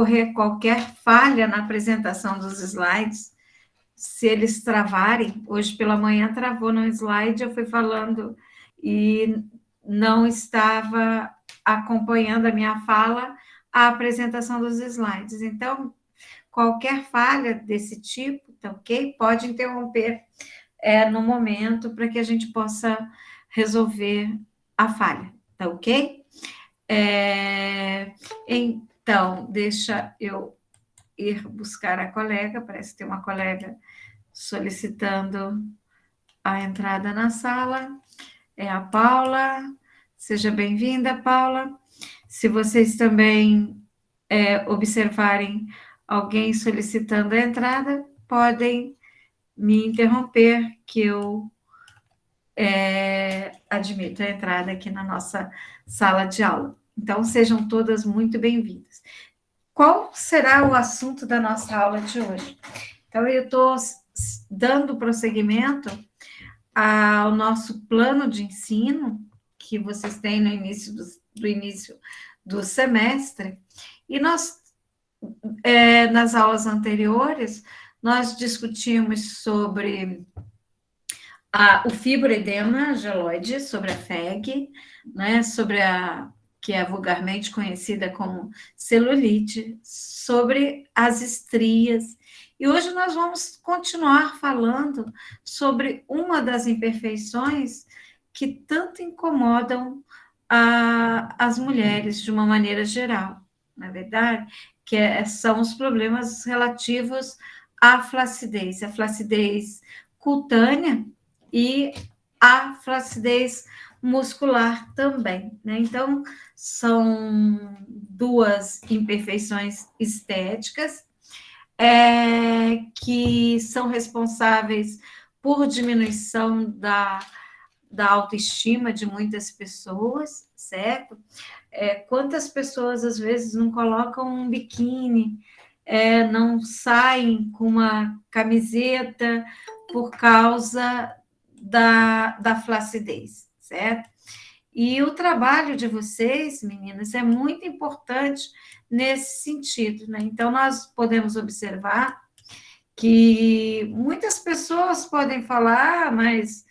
ocorrer qualquer falha na apresentação dos slides, se eles travarem, hoje pela manhã travou no slide, eu fui falando e não estava acompanhando a minha fala, a apresentação dos slides. Então, qualquer falha desse tipo, tá ok? Pode interromper no momento para que a gente possa resolver a falha, tá ok? Então, deixa eu ir buscar a colega, parece que tem uma colega solicitando a entrada na sala, é a Paula. Seja bem-vinda, Paula. Se vocês também observarem alguém solicitando a entrada, podem me interromper, que eu admito a entrada aqui na nossa sala de aula. Então, sejam todas muito bem-vindas. Qual será o assunto da nossa aula de hoje? Então, eu estou dando prosseguimento ao nosso plano de ensino, que vocês têm no início do semestre, e nós, nas aulas anteriores, nós discutimos sobre o fibroedema geloide, sobre a FEG, né, sobre que é vulgarmente conhecida como celulite, sobre as estrias. E hoje nós vamos continuar falando sobre uma das imperfeições que tanto incomodam as mulheres de uma maneira geral, na verdade, que são os problemas relativos à flacidez, a flacidez cutânea e a flacidez muscular também, né? Então, são duas imperfeições estéticas que são responsáveis por diminuição da autoestima de muitas pessoas, certo? Quantas pessoas, às vezes, não colocam um biquíni, não saem com uma camiseta por causa da flacidez, certo? E o trabalho de vocês, meninas, é muito importante nesse sentido, né? Então, nós podemos observar que muitas pessoas podem falar, mas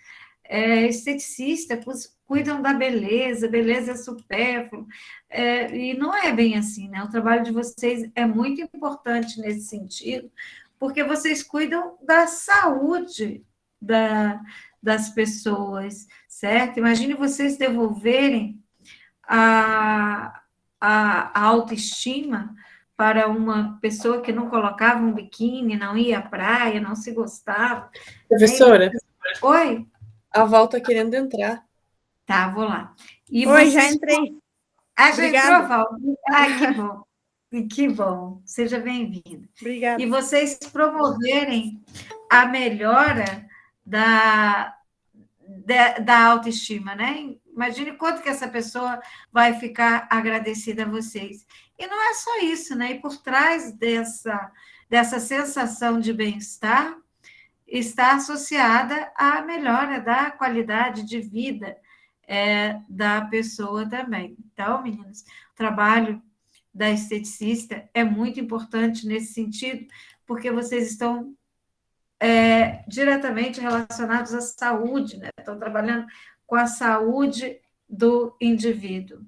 esteticista, cuidam da beleza, beleza é supérfluo, e não é bem assim, né? O trabalho de vocês é muito importante nesse sentido, porque vocês cuidam da saúde das pessoas, certo? Imagine vocês devolverem a autoestima para uma pessoa que não colocava um biquíni, não ia à praia, não se gostava. Professora? Oi? A Val está querendo entrar. Tá, vou lá. E oi, já entrei. Já entrou, Val? Que bom. Que bom. Seja bem-vinda. Obrigada. E vocês promoverem a melhora da autoestima, né? Imagine quanto que essa pessoa vai ficar agradecida a vocês. E não é só isso, né? E por trás dessa sensação de bem-estar está associada à melhora da qualidade de vida da pessoa também. Então, meninas, o trabalho da esteticista é muito importante nesse sentido, porque vocês estão diretamente relacionados à saúde, né? Estão trabalhando com a saúde do indivíduo,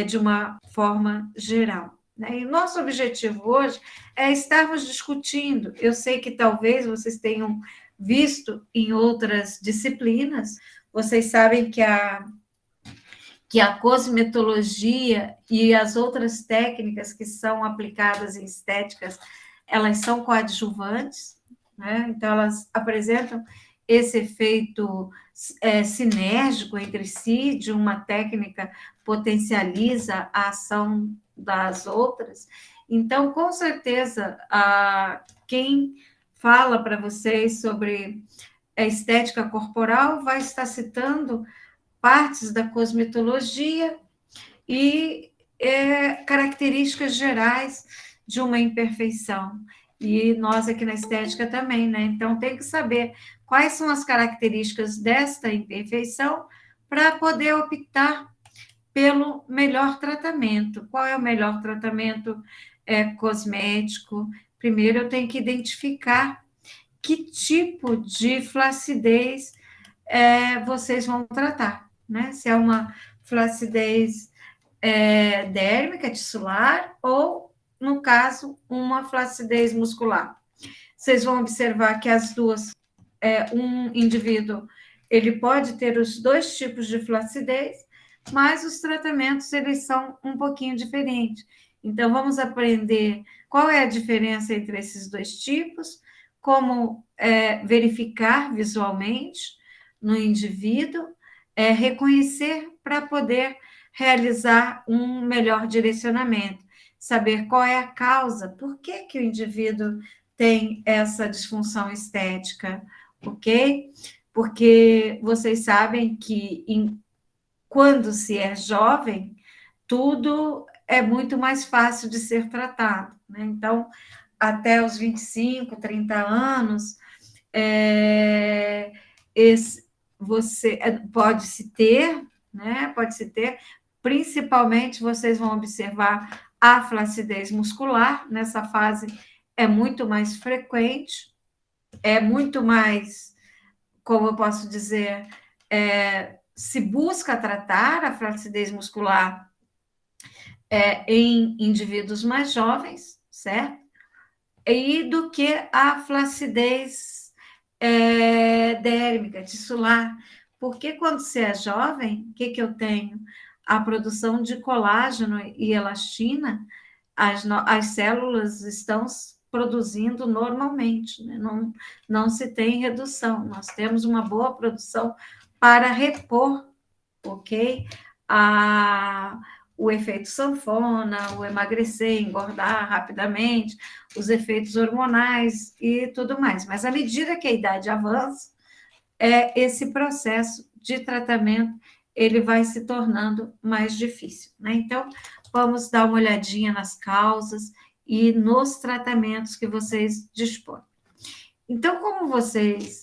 de uma forma geral. Né? E nosso objetivo hoje é estarmos discutindo. Eu sei que talvez vocês tenham visto em outras disciplinas, vocês sabem que a cosmetologia e as outras técnicas que são aplicadas em estéticas, elas são coadjuvantes, né? Então, elas apresentam esse efeito sinérgico entre si, de uma técnica potencializa a ação das outras. Então, com certeza, quem fala para vocês sobre a estética corporal vai estar citando partes da cosmetologia e características gerais de uma imperfeição. E nós aqui na estética também, né? Então, tem que saber quais são as características desta imperfeição para poder optar pelo melhor tratamento. Qual é o melhor tratamento cosmético, primeiro eu tenho que identificar que tipo de flacidez vocês vão tratar, né? Se é uma flacidez dérmica, tissular, ou, no caso, uma flacidez muscular. Vocês vão observar que as duas, um indivíduo, ele pode ter os dois tipos de flacidez, mas os tratamentos, eles são um pouquinho diferentes. Então, vamos aprender qual é a diferença entre esses dois tipos, como verificar visualmente no indivíduo, reconhecer para poder realizar um melhor direcionamento, saber qual é a causa, por que que o indivíduo tem essa disfunção estética, ok? Porque vocês sabem que quando se é jovem, tudo é muito mais fácil de ser tratado, né? Então, até os 25, 30 anos, você pode-se ter, né? Pode-se ter, principalmente vocês vão observar a flacidez muscular, nessa fase é muito mais frequente, é muito mais, como eu posso dizer, se busca tratar a flacidez muscular em indivíduos mais jovens, certo? E do que a flacidez dérmica, tissular. Porque quando você é jovem, o que eu tenho? A produção de colágeno e elastina, as células estão produzindo normalmente, né? Não se tem redução, nós temos uma boa produção para repor, ok? O efeito sanfona, o emagrecer, engordar rapidamente, os efeitos hormonais e tudo mais. Mas à medida que a idade avança, esse processo de tratamento ele vai se tornando mais difícil, né? Então, vamos dar uma olhadinha nas causas e nos tratamentos que vocês dispõem. Então, como vocês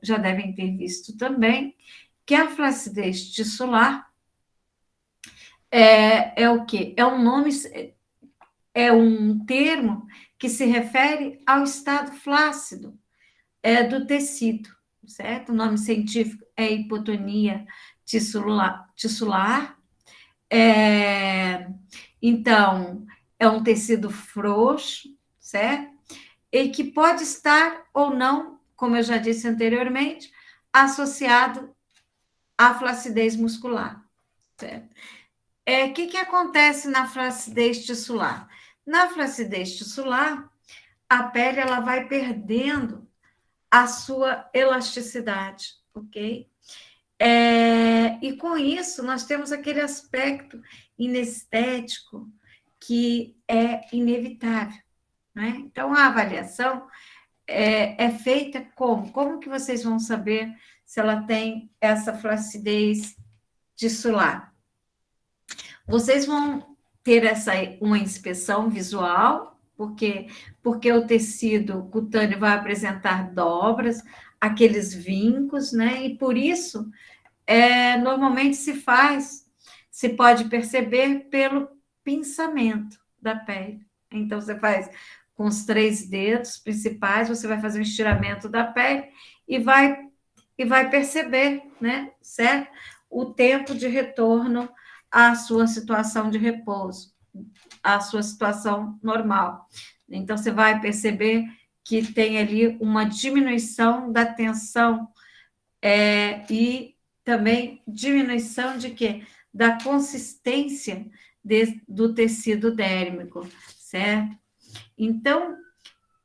já devem ter visto também, que a flacidez tissular é o quê? É um nome, é um termo que se refere ao estado flácido do tecido, certo? O nome científico é hipotonia tissular. Então, é um tecido frouxo, certo? E que pode estar ou não, como eu já disse anteriormente, associado à flacidez muscular, certo? O que acontece na flacidez tissular? Na flacidez tissular, a pele ela vai perdendo a sua elasticidade, ok? E com isso, nós temos aquele aspecto inestético que é inevitável, né? Então, a avaliação é feita como? Como que vocês vão saber se ela tem essa flacidez tissular? Vocês vão ter uma inspeção visual, porque o tecido cutâneo vai apresentar dobras, aqueles vincos, né? E por isso, normalmente se pode perceber pelo pinçamento da pele. Então, você faz com os 3 dedos principais, você vai fazer um estiramento da pele e vai perceber, né, certo? O tempo de retorno à sua situação de repouso, à sua situação normal. Então, você vai perceber que tem ali uma diminuição da tensão e também diminuição de quê? Da consistência do tecido dérmico, certo? Então,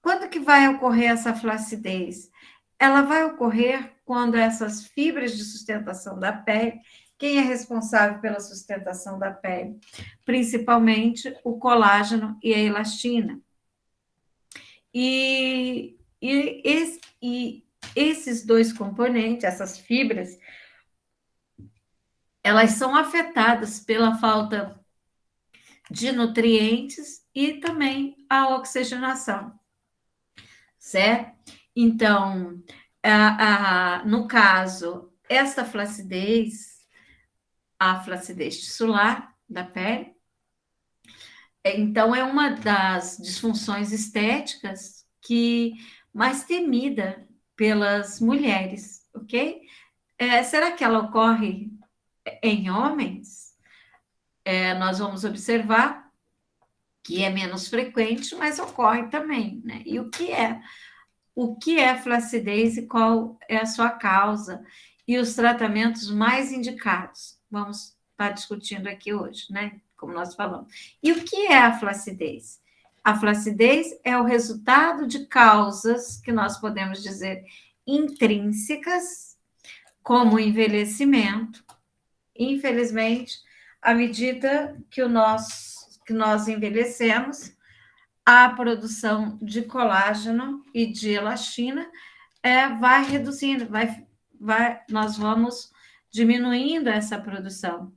quando que vai ocorrer essa flacidez? Ela vai ocorrer quando essas fibras de sustentação da pele, quem é responsável pela sustentação da pele? Principalmente o colágeno e a elastina. E esses dois componentes, essas fibras, elas são afetadas pela falta de nutrientes e também a oxigenação, certo? Então, no caso, esta flacidez, a flacidez tissular da pele, Então, é uma das disfunções estéticas que mais temida pelas mulheres, ok? Será que ela ocorre em homens? Nós vamos observar que é menos frequente, mas ocorre também, né? E o que é? O que é flacidez e qual é a sua causa? E os tratamentos mais indicados? Vamos estar discutindo aqui hoje, né? Como nós falamos. E o que é a flacidez? A flacidez é o resultado de causas que nós podemos dizer intrínsecas, como o envelhecimento. Infelizmente, à medida que nós envelhecemos, a produção de colágeno e de elastina vai reduzindo, nós vamos diminuindo essa produção.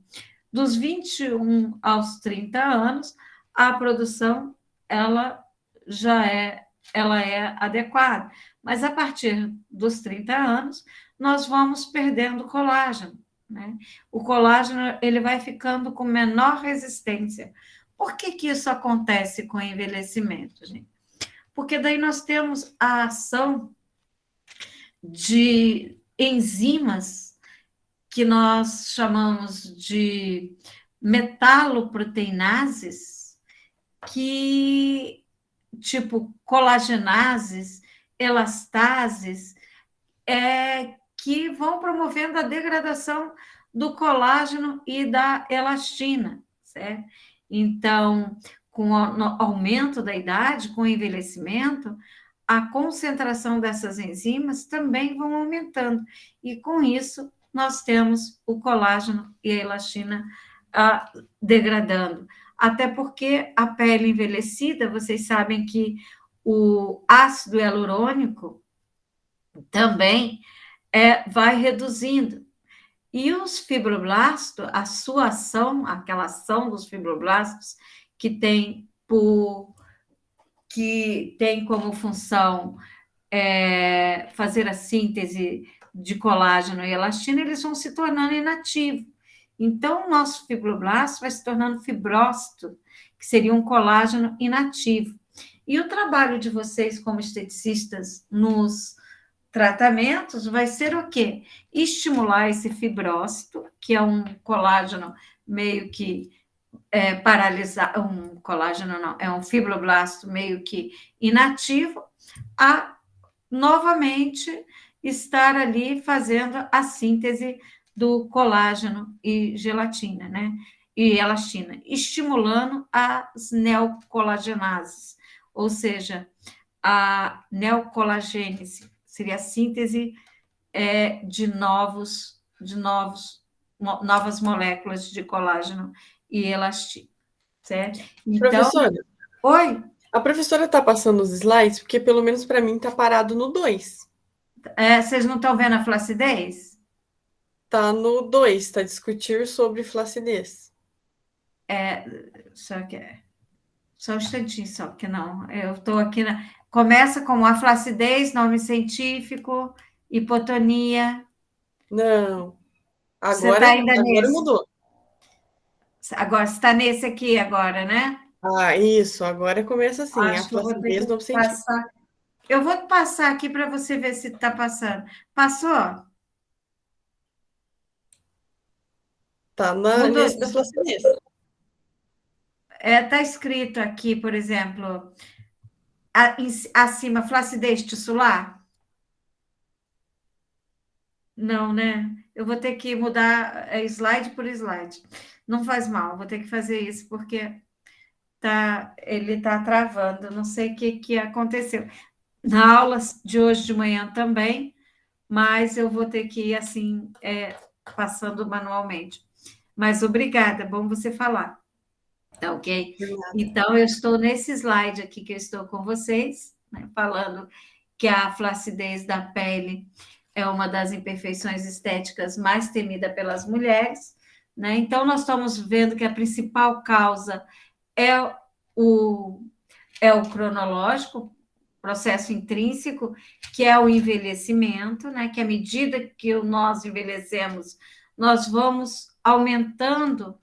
Dos 21 aos 30 anos, a produção ela é adequada, mas a partir dos 30 anos, nós vamos perdendo colágeno, né? O colágeno ele vai ficando com menor resistência. Por que isso acontece com o envelhecimento, gente? Porque daí nós temos a ação de enzimas que nós chamamos de metaloproteinases, que, tipo colagenases, elastases, que vão promovendo a degradação do colágeno e da elastina, certo? Então, com o aumento da idade, com o envelhecimento, a concentração dessas enzimas também vão aumentando, e com isso nós temos o colágeno e a elastina degradando. Até porque a pele envelhecida, vocês sabem que o ácido hialurônico também vai reduzindo. E os fibroblastos, a sua ação, aquela ação dos fibroblastos, que tem como função fazer a síntese de colágeno e elastina, eles vão se tornando inativos. Então, o nosso fibroblasto vai se tornando fibrócito, que seria um colágeno inativo. E o trabalho de vocês como esteticistas nos tratamentos vai ser o quê? Estimular esse fibrócito, que é um colágeno meio que paralisado, um colágeno não, é um fibroblasto meio que inativo, a novamente estar ali fazendo a síntese do colágeno e gelatina, né? E elastina, estimulando as neocolagenases, ou seja, a neocolagênese, seria a síntese novas moléculas de colágeno e elastina, certo? Então, Professora, oi, a professora está passando os slides, porque pelo menos para mim está parado no 2. vocês não estão vendo a flacidez? Está no 2, está discutir sobre flacidez. Só um instantinho, só que não. Eu estou aqui começa com a flacidez, nome científico, hipotonia. Não, Você está ainda agora nesse. mudou. Agora, você está nesse aqui agora, né? Ah, isso, agora começa assim, a Acho que eu vou ter flacidez que nome científico. passar. Eu vou passar aqui para você ver se está passando. Passou? Tá Mudou. nesse da flacidez. Está escrito aqui, por exemplo, acima, flacidez tissular? Não, né? Eu vou ter que mudar slide por slide. Não faz mal, vou ter que fazer isso porque ele está travando. Não sei o que aconteceu. Na aula de hoje de manhã também, mas eu vou ter que ir assim, passando manualmente. Mas obrigada, bom você falar. Tá ok? Então, eu estou nesse slide aqui que eu estou com vocês, né, falando que a flacidez da pele é uma das imperfeições estéticas mais temida pelas mulheres, né? Então, nós estamos vendo que a principal causa é o cronológico, processo intrínseco, que é o envelhecimento, né? Que à medida que nós envelhecemos, nós vamos aumentando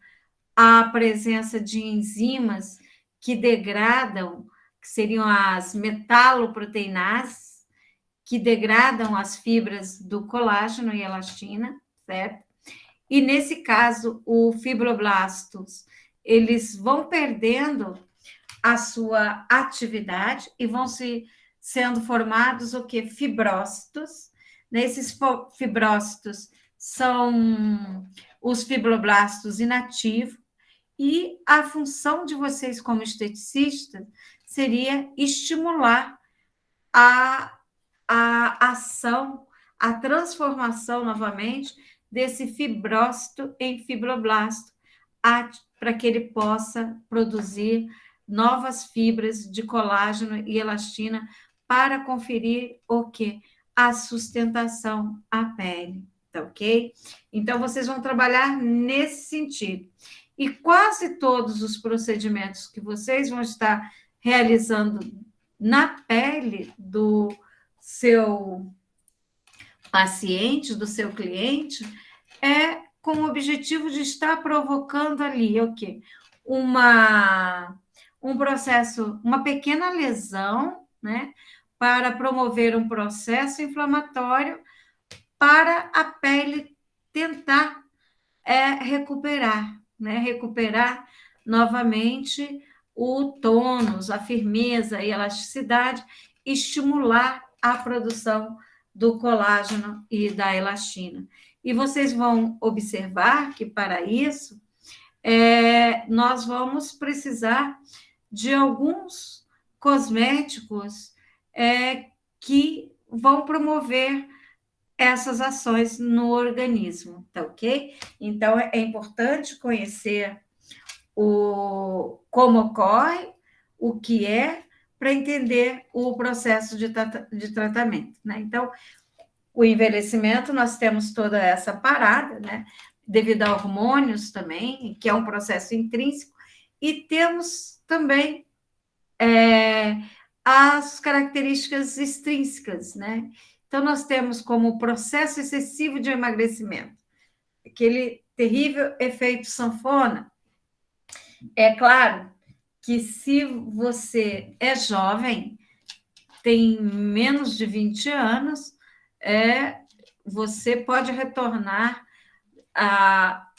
a presença de enzimas que degradam, que seriam as metaloproteinases, que degradam as fibras do colágeno e elastina, certo? E nesse caso, os fibroblastos, eles vão perdendo a sua atividade e vão sendo formados o que? Fibrócitos. Nesses fibrócitos são os fibroblastos inativos, e a função de vocês como esteticistas seria estimular a ação, a transformação novamente desse fibrócito em fibroblasto, para que ele possa produzir novas fibras de colágeno e elastina para conferir o quê? A sustentação à pele, tá ok? Então, vocês vão trabalhar nesse sentido. E quase todos os procedimentos que vocês vão estar realizando na pele do seu paciente, do seu cliente, é com o objetivo de estar provocando ali o quê? Um processo, uma pequena lesão, né? Para promover um processo inflamatório para a pele tentar recuperar, né? Recuperar novamente o tônus, a firmeza e elasticidade, estimular a produção do colágeno e da elastina. E vocês vão observar que, para isso, nós vamos precisar de alguns cosméticos que vão promover essas ações no organismo, tá ok? Então, é importante conhecer como ocorre, o que é, para entender o processo de tratamento, né? Então, o envelhecimento, nós temos toda essa parada, né? Devido a hormônios também, que é um processo intrínseco, e temos também as características extrínsecas, né? Então, nós temos como processo excessivo de emagrecimento, aquele terrível efeito sanfona. É claro que se você é jovem, tem menos de 20 anos, você pode retornar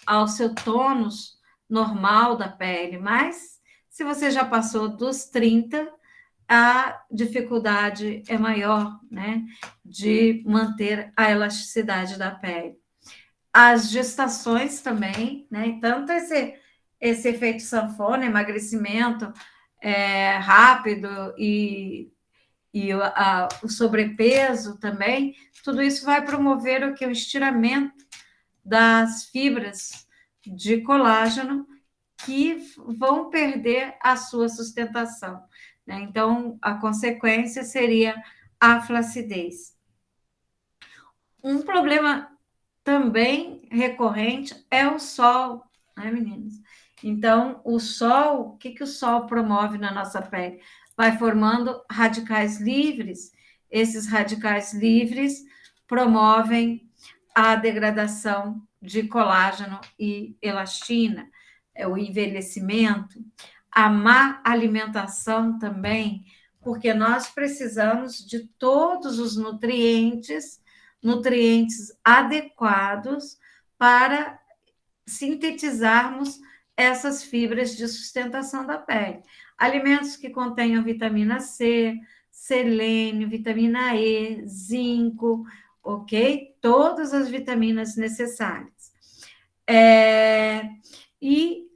ao seu tônus normal da pele, mas se você já passou dos 30, a dificuldade é maior, né, de manter a elasticidade da pele. As gestações também, né, tanto esse efeito sanfona, emagrecimento rápido e o sobrepeso também, tudo isso vai promover o que? O estiramento das fibras de colágeno, que vão perder a sua sustentação, né? Então, a consequência seria a flacidez. Um problema também recorrente é o sol, né, meninas? Então, o sol, o que o sol promove na nossa pele? Vai formando radicais livres. Esses radicais livres promovem a degradação de colágeno e elastina, o envelhecimento, a má alimentação também, porque nós precisamos de todos os nutrientes adequados para sintetizarmos essas fibras de sustentação da pele. Alimentos que contenham vitamina C, selênio, vitamina E, zinco, ok? Todas as vitaminas necessárias. E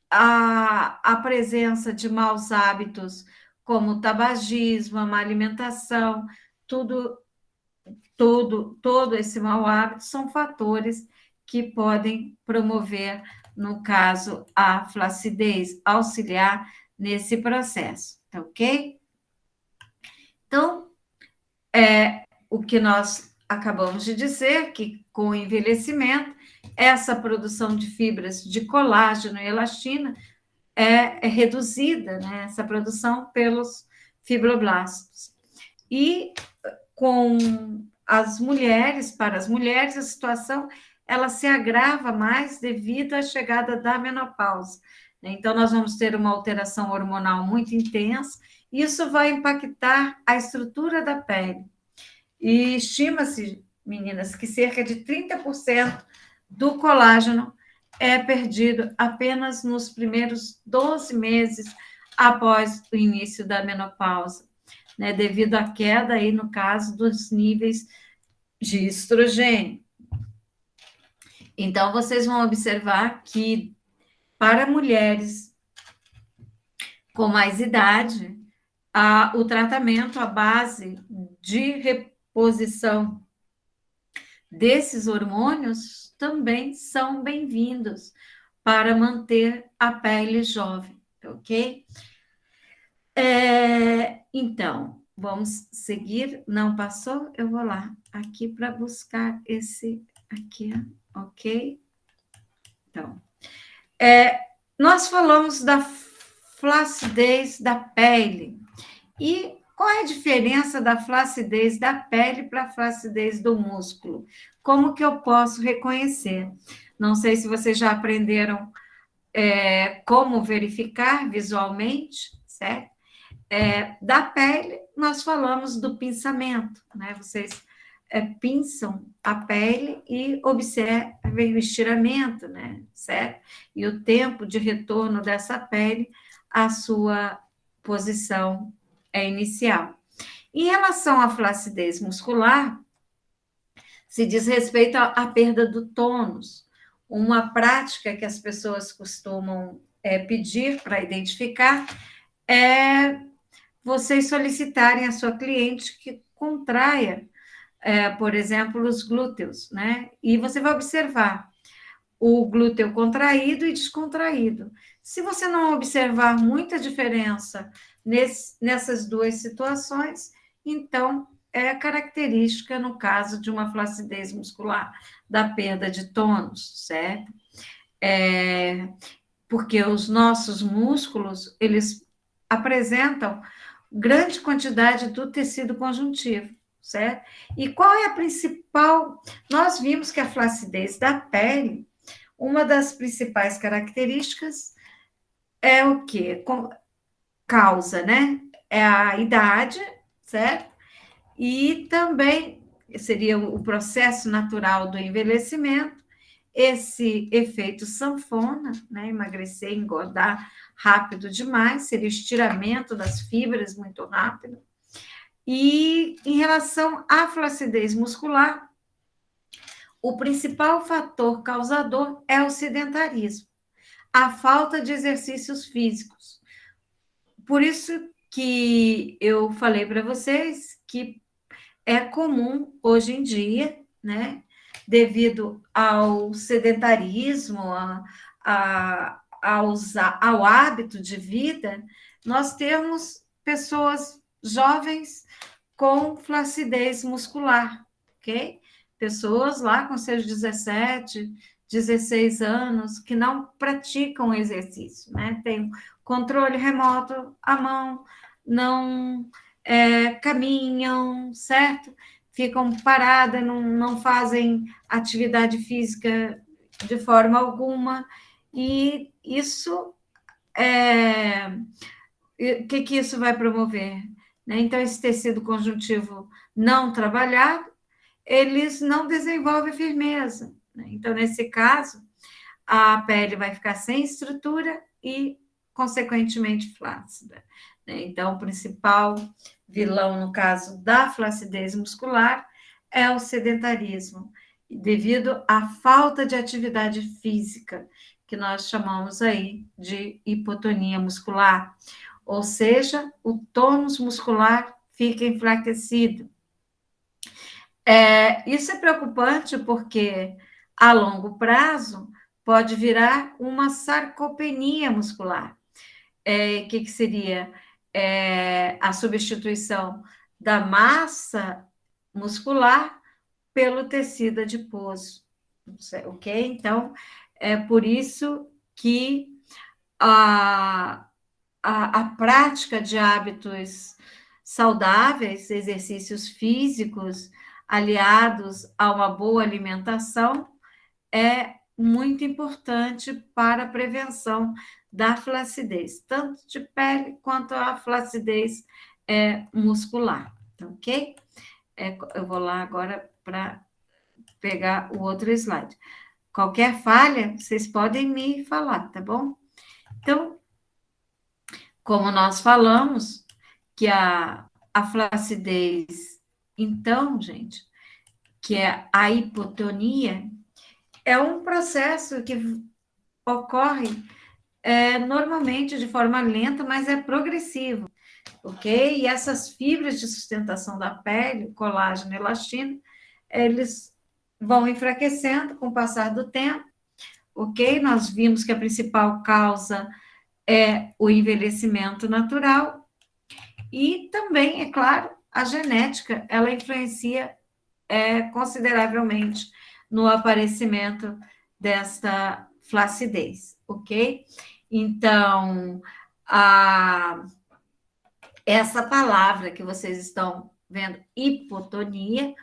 a presença de maus hábitos, como o tabagismo, a má alimentação, todo esse mau hábito são fatores que podem promover, no caso, a flacidez, auxiliar nesse processo, tá ok? Então, o que nós acabamos de dizer, que com o envelhecimento, essa produção de fibras de colágeno e elastina é reduzida, né? Essa produção pelos fibroblastos. E com as mulheres, para as mulheres, a situação ela se agrava mais devido à chegada da menopausa. Então, nós vamos ter uma alteração hormonal muito intensa, e isso vai impactar a estrutura da pele. E estima-se, meninas, que cerca de 30% do colágeno é perdido apenas nos primeiros 12 meses após o início da menopausa, né? Devido à queda aí, no caso, dos níveis de estrogênio. Então, vocês vão observar que para mulheres com mais idade, o tratamento à base de reposição desses hormônios também são bem-vindos para manter a pele jovem, ok? Então, vamos seguir. Não passou? Eu vou lá, aqui para buscar esse aqui, ok? Então, nós falamos da flacidez da pele. E qual é a diferença da flacidez da pele para a flacidez do músculo? Como que eu posso reconhecer? Não sei se vocês já aprenderam como verificar visualmente, certo? Da pele, nós falamos do pinçamento, né? Vocês pinçam a pele e observem o estiramento, né? Certo? E o tempo de retorno dessa pele à sua posição inicial. Em relação à flacidez muscular, se diz respeito à perda do tônus, uma prática que as pessoas costumam pedir para identificar é vocês solicitarem à sua cliente que contraia, por exemplo, os glúteos, né? E você vai observar o glúteo contraído e descontraído. Se você não observar muita diferença nessas duas situações, então é característica, no caso de uma flacidez muscular, da perda de tônus, certo? Porque os nossos músculos, eles apresentam grande quantidade do tecido conjuntivo, certo? E qual é a principal? Nós vimos que a flacidez da pele, uma das principais características é o quê? Causa, né? É a idade, certo? E também seria o processo natural do envelhecimento, esse efeito sanfona, né? Emagrecer, engordar rápido demais, seria o estiramento das fibras muito rápido. E em relação à flacidez muscular, o principal fator causador é o sedentarismo, a falta de exercícios físicos. Por isso que eu falei para vocês que é comum hoje em dia, né, devido ao sedentarismo, ao hábito de vida, nós temos pessoas jovens com flacidez muscular, ok? Pessoas lá com seus 17, 16 anos que não praticam exercício, né? Tem controle remoto à mão, não caminham, certo? Ficam paradas, não fazem atividade física de forma alguma, e isso o que isso vai promover? Né? Então, esse tecido conjuntivo não trabalhado, eles não desenvolvem firmeza. Né? Então, nesse caso, a pele vai ficar sem estrutura e, consequentemente, flácida. Né? Então, o principal vilão, no caso da flacidez muscular, é o sedentarismo, devido à falta de atividade física, que nós chamamos aí de hipotonia muscular, ou seja, o tônus muscular fica enfraquecido. Isso é preocupante porque, a longo prazo, pode virar uma sarcopenia muscular. Que seria a substituição da massa muscular pelo tecido adiposo, ok? Então, é por isso que a prática de hábitos saudáveis, exercícios físicos, aliados a uma boa alimentação, é muito importante para a prevenção da flacidez, tanto de pele quanto a flacidez muscular, tá ok? Eu vou lá agora para pegar o outro slide. Qualquer falha, vocês podem me falar, tá bom? Então, como nós falamos, que a flacidez, então, gente, que é a hipotonia, é um processo que ocorre normalmente de forma lenta, mas é progressivo, ok? E essas fibras de sustentação da pele, colágeno e elastina, eles vão enfraquecendo com o passar do tempo, ok? Nós vimos que a principal causa é o envelhecimento natural e também, é claro, a genética, ela influencia consideravelmente no aparecimento desta flacidez, ok? Então, essa palavra que vocês estão vendo, hipotonia,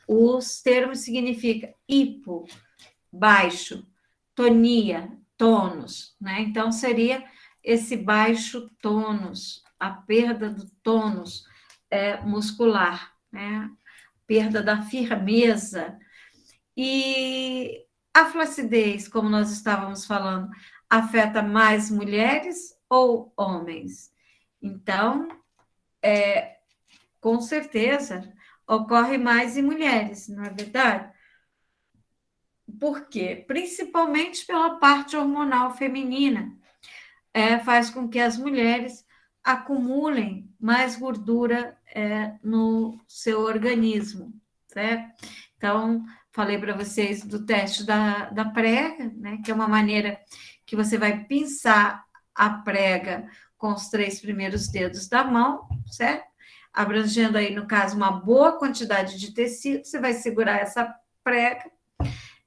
os termos significam hipo, baixo, tonia, tônus, né? Então, seria esse baixo tônus, a perda do tônus muscular, né? Perda da firmeza. E a flacidez, como nós estávamos falando, afeta mais mulheres ou homens? Então, com certeza, ocorre mais em mulheres, não é verdade? Por quê? Principalmente pela parte hormonal feminina. Faz com que as mulheres acumulem mais gordura no seu organismo, certo? Então, falei para vocês do teste da prega, né? Que é uma maneira que você vai pinçar a prega com os 3 primeiros dedos da mão, certo? Abrangendo aí, no caso, uma boa quantidade de tecido, você vai segurar essa prega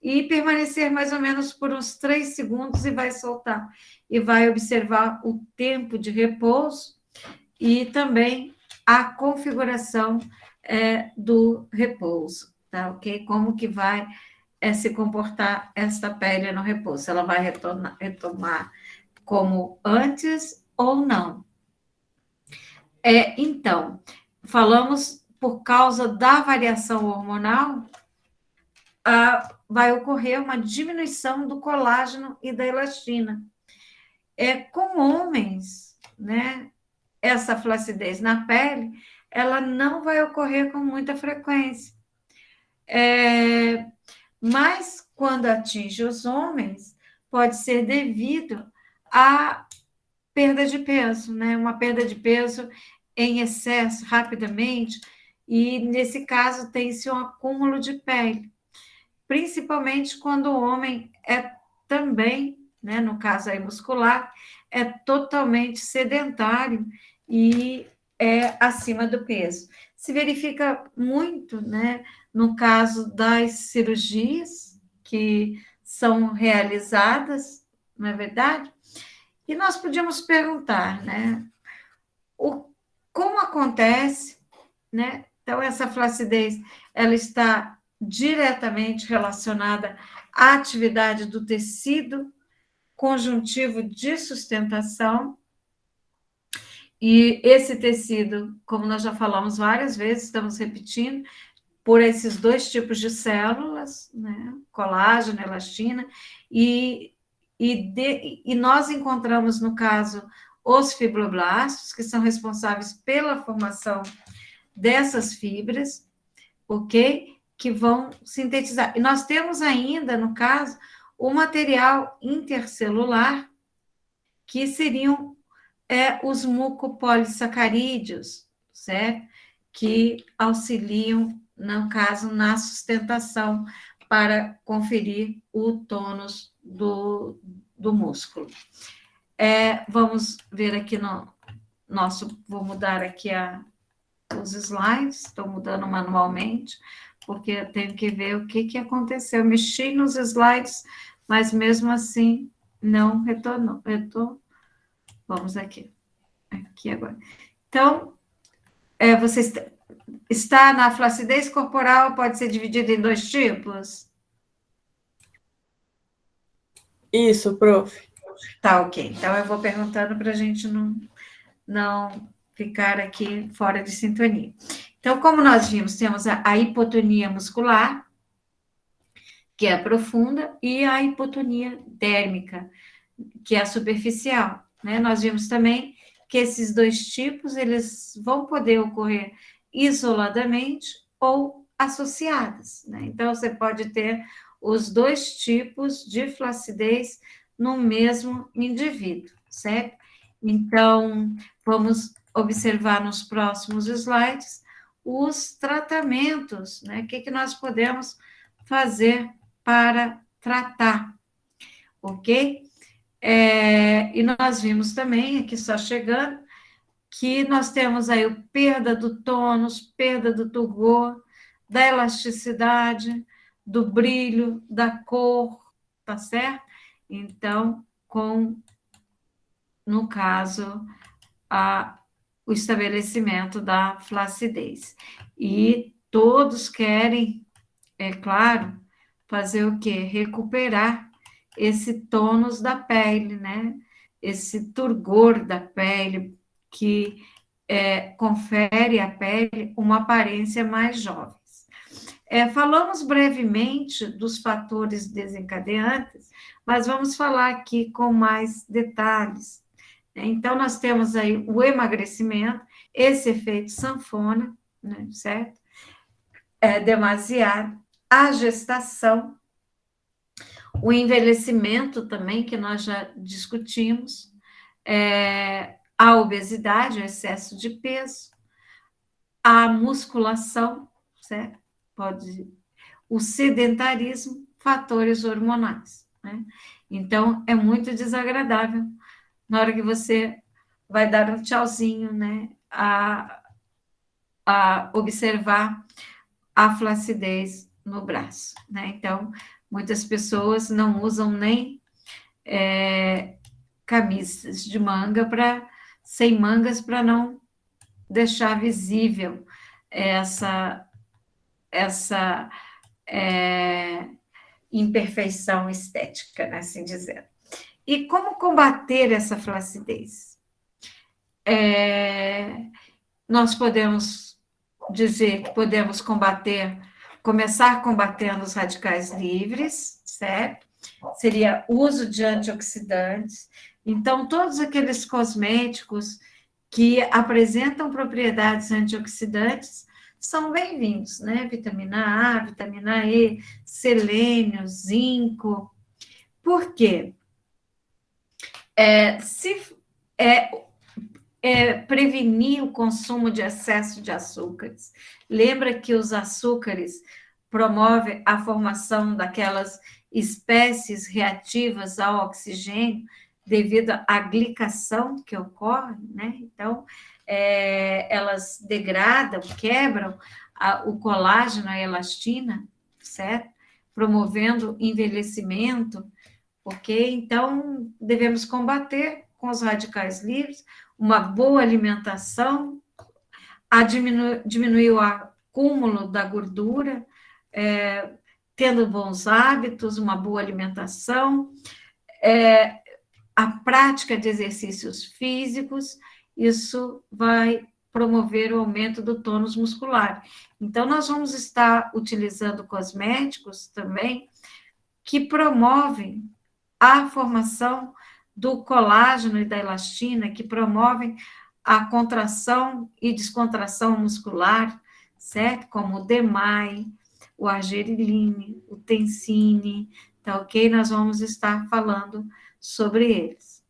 e permanecer mais ou menos por uns 3 segundos e vai soltar. E vai observar o tempo de repouso e também a configuração do repouso, tá? Ok? Como que vai se comportar esta pele no repouso? Ela vai retomar como antes ou não? Então, falamos por causa da variação hormonal, vai ocorrer uma diminuição do colágeno e da elastina. Com homens, né, essa flacidez na pele, ela não vai ocorrer com muita frequência. Mas quando atinge os homens, pode ser devido à perda de peso, né? Uma perda de peso em excesso rapidamente, e nesse caso tem-se um acúmulo de pele, principalmente quando o homem também, né, no caso aí muscular, é totalmente sedentário e acima do peso. Se verifica muito, né, no caso das cirurgias que são realizadas, não é verdade? E nós podíamos perguntar, né, como acontece, né? Então, essa flacidez, ela está diretamente relacionada à atividade do tecido conjuntivo de sustentação. E esse tecido, como nós já falamos várias vezes, estamos repetindo, por esses 2 tipos de células, né? Colágeno, elastina, e nós encontramos, no caso, os fibroblastos, que são responsáveis pela formação dessas fibras, ok? Que vão sintetizar. E nós temos ainda, no caso, o material intercelular, que seriam os mucopolissacarídeos, certo? Que auxiliam, no caso, na sustentação para conferir o tônus do músculo. Vamos ver aqui no nosso, vou mudar aqui os slides, estou mudando manualmente, porque eu tenho que ver o que aconteceu. Mexi nos slides, mas mesmo assim não retornou. Vamos aqui agora. Então, você está na flacidez corporal, pode ser dividida em 2 tipos? Isso, prof. Tá, ok. Então, eu vou perguntando para a gente não ficar aqui fora de sintonia. Então, como nós vimos, temos a hipotonia muscular, que é profunda, e a hipotonia dérmica, que é a superficial, né? Nós vimos também que esses dois tipos, eles vão poder ocorrer isoladamente ou associados, né? Então, você pode ter os dois tipos de flacidez no mesmo indivíduo, certo? Então, vamos observar nos próximos slides os tratamentos, né? O que nós podemos fazer para tratar, ok? E nós vimos também, aqui só chegando, que nós temos aí o perda do tônus, perda do turgor, da elasticidade, do brilho, da cor, tá certo? Então, no caso, o estabelecimento da flacidez. E todos querem, é claro, fazer o quê? Recuperar esse tônus da pele, né? Esse turgor da pele que confere à pele uma aparência mais jovem. Falamos brevemente dos fatores desencadeantes, mas vamos falar aqui com mais detalhes. Então, nós temos aí o emagrecimento, esse efeito sanfona, né, certo? Demasiado, a gestação, o envelhecimento também, que nós já discutimos, a obesidade, o excesso de peso, a musculação, certo? O sedentarismo, fatores hormonais, né? Então, é muito desagradável na hora que você vai dar um tchauzinho, né? A observar a flacidez no braço, né? Então, muitas pessoas não usam nem camisas de manga sem mangas para não deixar visível essa imperfeição estética, né, assim dizer. E como combater essa flacidez? Nós podemos dizer que podemos começar combatendo os radicais livres, certo? Seria uso de antioxidantes. Então, todos aqueles cosméticos que apresentam propriedades antioxidantes são bem-vindos, né? Vitamina A, vitamina E, selênio, zinco. Por quê? Prevenir o consumo de excesso de açúcares. Lembra que os açúcares promovem a formação daquelas espécies reativas ao oxigênio devido à glicação que ocorre, né? Então, elas degradam, quebram o colágeno, a elastina, certo? Promovendo envelhecimento, ok? Então, devemos combater com os radicais livres, uma boa alimentação, diminuir o acúmulo da gordura, tendo bons hábitos, uma boa alimentação, a prática de exercícios físicos, isso vai promover o aumento do tônus muscular. Então, nós vamos estar utilizando cosméticos também que promovem a formação do colágeno e da elastina, que promovem a contração e descontração muscular, certo? Como o Demai, o argiriline, o Tensine, tá ok? Nós vamos estar falando sobre eles.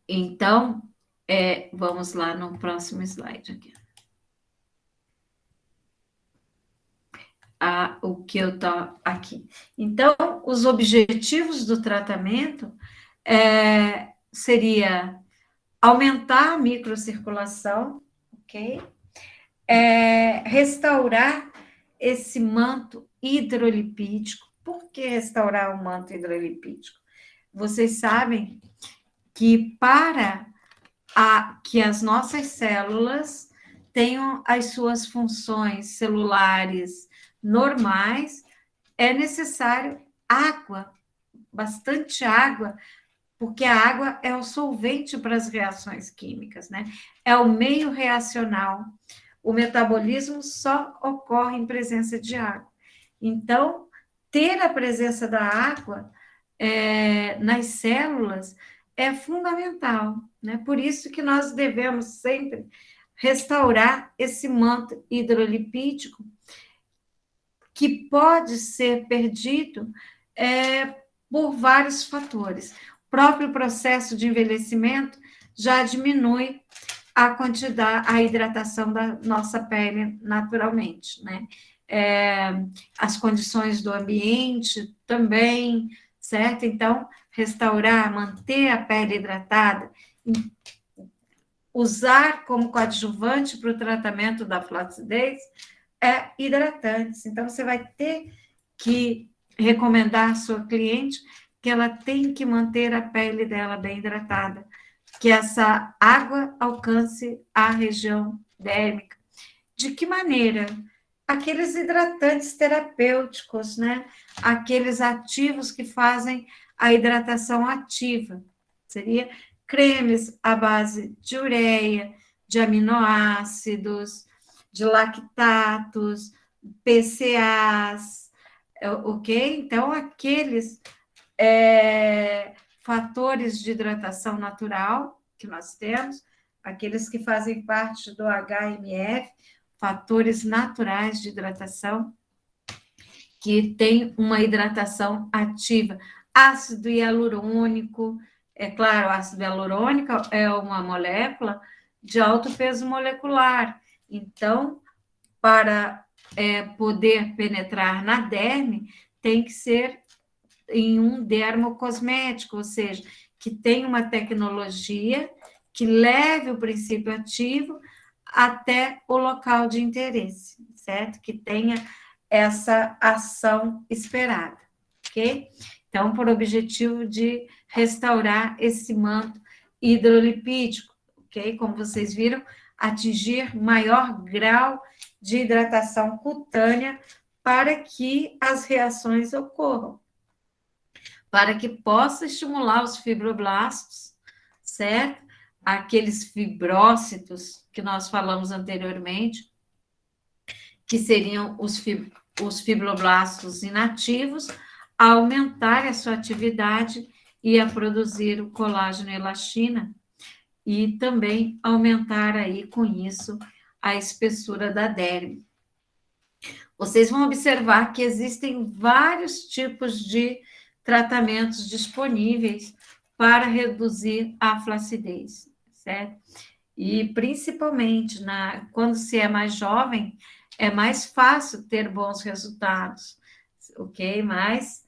Então, vamos lá no próximo slide aqui. O que eu estou aqui. Então, os objetivos do tratamento seria aumentar a microcirculação, ok? Restaurar esse manto hidrolipídico. Por que restaurar o manto hidrolipídico? Vocês sabem que para que as nossas células tenham as suas funções celulares normais, é necessário água, bastante água, porque a água é o solvente para as reações químicas, né? É o meio reacional. O metabolismo só ocorre em presença de água. Então, ter a presença da água nas células é fundamental, né? Por isso que nós devemos sempre restaurar esse manto hidrolipídico que pode ser perdido por vários fatores. O próprio processo de envelhecimento já diminui a quantidade, a hidratação da nossa pele naturalmente, né? As condições do ambiente também, certo? Então, restaurar, manter a pele hidratada, usar como coadjuvante para o tratamento da flacidez hidratantes. Então, você vai ter que recomendar à sua cliente que ela tem que manter a pele dela bem hidratada, que essa água alcance a região dérmica. De que maneira? Aqueles hidratantes terapêuticos, né? Aqueles ativos que fazem a hidratação ativa. Seria cremes à base de ureia, de aminoácidos, de lactatos, PCAs, ok? Então, aqueles fatores de hidratação natural que nós temos, aqueles que fazem parte do HMF, fatores naturais de hidratação, que tem uma hidratação ativa. Ácido hialurônico, é claro, o ácido hialurônico é uma molécula de alto peso molecular. Então, para poder penetrar na derme, tem que ser em um dermocosmético, ou seja, que tenha uma tecnologia que leve o princípio ativo até o local de interesse, certo? Que tenha essa ação esperada, ok? Então, por objetivo de restaurar esse manto hidrolipídico, ok? Como vocês viram, atingir maior grau de hidratação cutânea para que as reações ocorram, para que possa estimular os fibroblastos, certo? Aqueles fibrócitos que nós falamos anteriormente, que seriam os fibroblastos inativos, a aumentar a sua atividade e a produzir o colágeno e elastina, e também aumentar aí com isso a espessura da derme. Vocês vão observar que existem vários tipos de tratamentos disponíveis para reduzir a flacidez, certo? E principalmente quando se é mais jovem, é mais fácil ter bons resultados, ok? Mas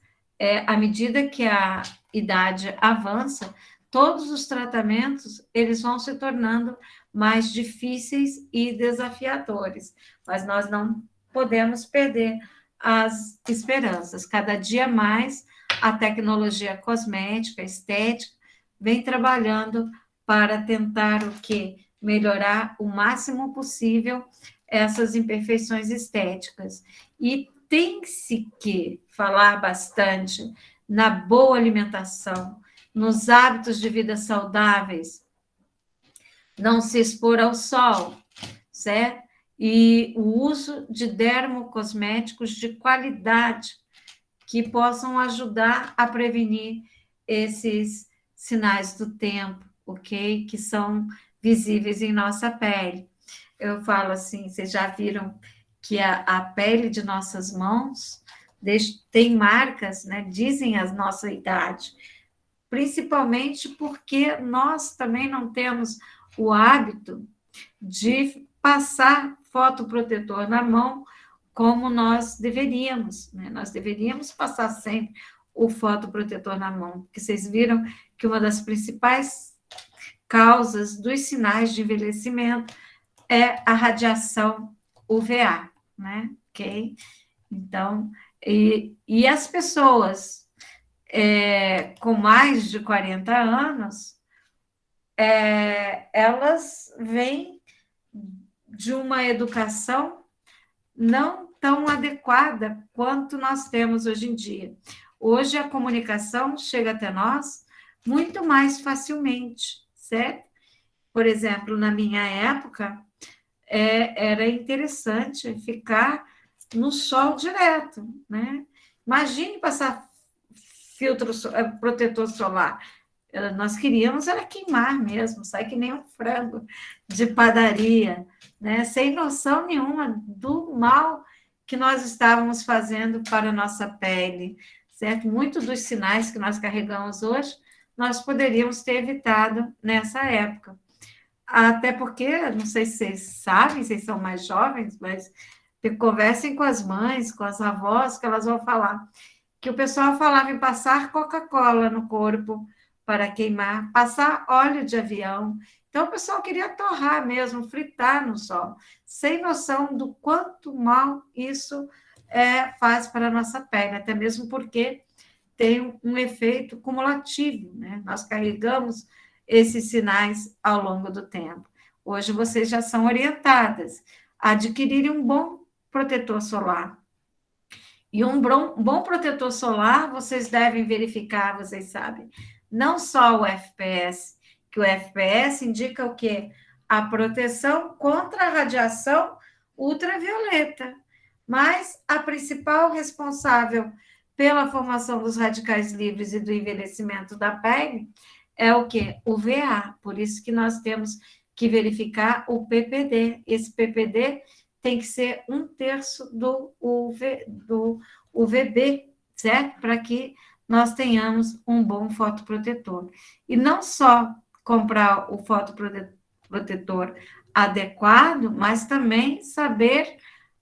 à medida que a idade avança, todos os tratamentos eles vão se tornando mais difíceis e desafiadores, mas nós não podemos perder as esperanças. Cada dia mais a tecnologia cosmética, estética, vem trabalhando para tentar o quê? Melhorar o máximo possível essas imperfeições estéticas. E tem-se que falar bastante na boa alimentação, nos hábitos de vida saudáveis, não se expor ao sol, certo? E o uso de dermocosméticos de qualidade que possam ajudar a prevenir esses sinais do tempo, ok? Que são visíveis em nossa pele. Eu falo assim, vocês já viram que a pele de nossas mãos tem marcas, né? Dizem a nossa idade, principalmente porque nós também não temos o hábito de passar fotoprotetor na mão como nós deveríamos, né? Nós deveríamos passar sempre o fotoprotetor na mão, porque vocês viram que uma das principais causas dos sinais de envelhecimento é a radiação UVA, né? Ok? Então, e as pessoas com mais de 40 anos, elas vêm de uma educação não tão adequada quanto nós temos hoje em dia. Hoje a comunicação chega até nós muito mais facilmente, certo? Por exemplo, na minha época, era interessante ficar no sol direto, né? Imagine passar protetor solar. Nós queríamos era queimar mesmo, sair que nem um frango de padaria, né? Sem noção nenhuma do mal que nós estávamos fazendo para a nossa pele, certo? Muitos dos sinais que nós carregamos hoje, nós poderíamos ter evitado nessa época. Até porque, não sei se vocês sabem, vocês são mais jovens, mas conversem com as mães, com as avós, que elas vão falar que o pessoal falava em passar Coca-Cola no corpo para queimar, passar óleo de avião. Então, o pessoal queria torrar mesmo, fritar no sol, sem noção do quanto mal isso faz para a nossa pele, até mesmo porque tem um efeito cumulativo, né? Nós carregamos esses sinais ao longo do tempo. Hoje vocês já são orientadas a adquirirem um bom protetor solar. E um bom protetor solar, vocês devem verificar, vocês sabem, não só o FPS, que o FPS indica o quê? A proteção contra a radiação ultravioleta. Mas a principal responsável pela formação dos radicais livres e do envelhecimento da pele é o quê? O VA. Por isso que nós temos que verificar o PPD. Esse PPD tem que ser 1/3 do UVB, certo? Para que nós tenhamos um bom fotoprotetor. E não só comprar o fotoprotetor adequado, mas também saber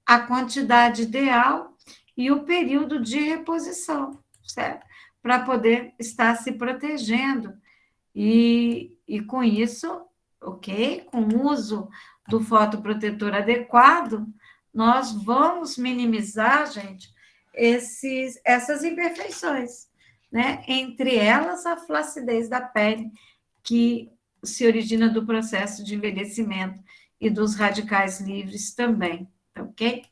a quantidade ideal e o período de reposição, certo? Para poder estar se protegendo. E com isso, ok? Com o uso do fotoprotetor adequado, nós vamos minimizar, gente, essas imperfeições, né? Entre elas, a flacidez da pele, que se origina do processo de envelhecimento e dos radicais livres também, ok?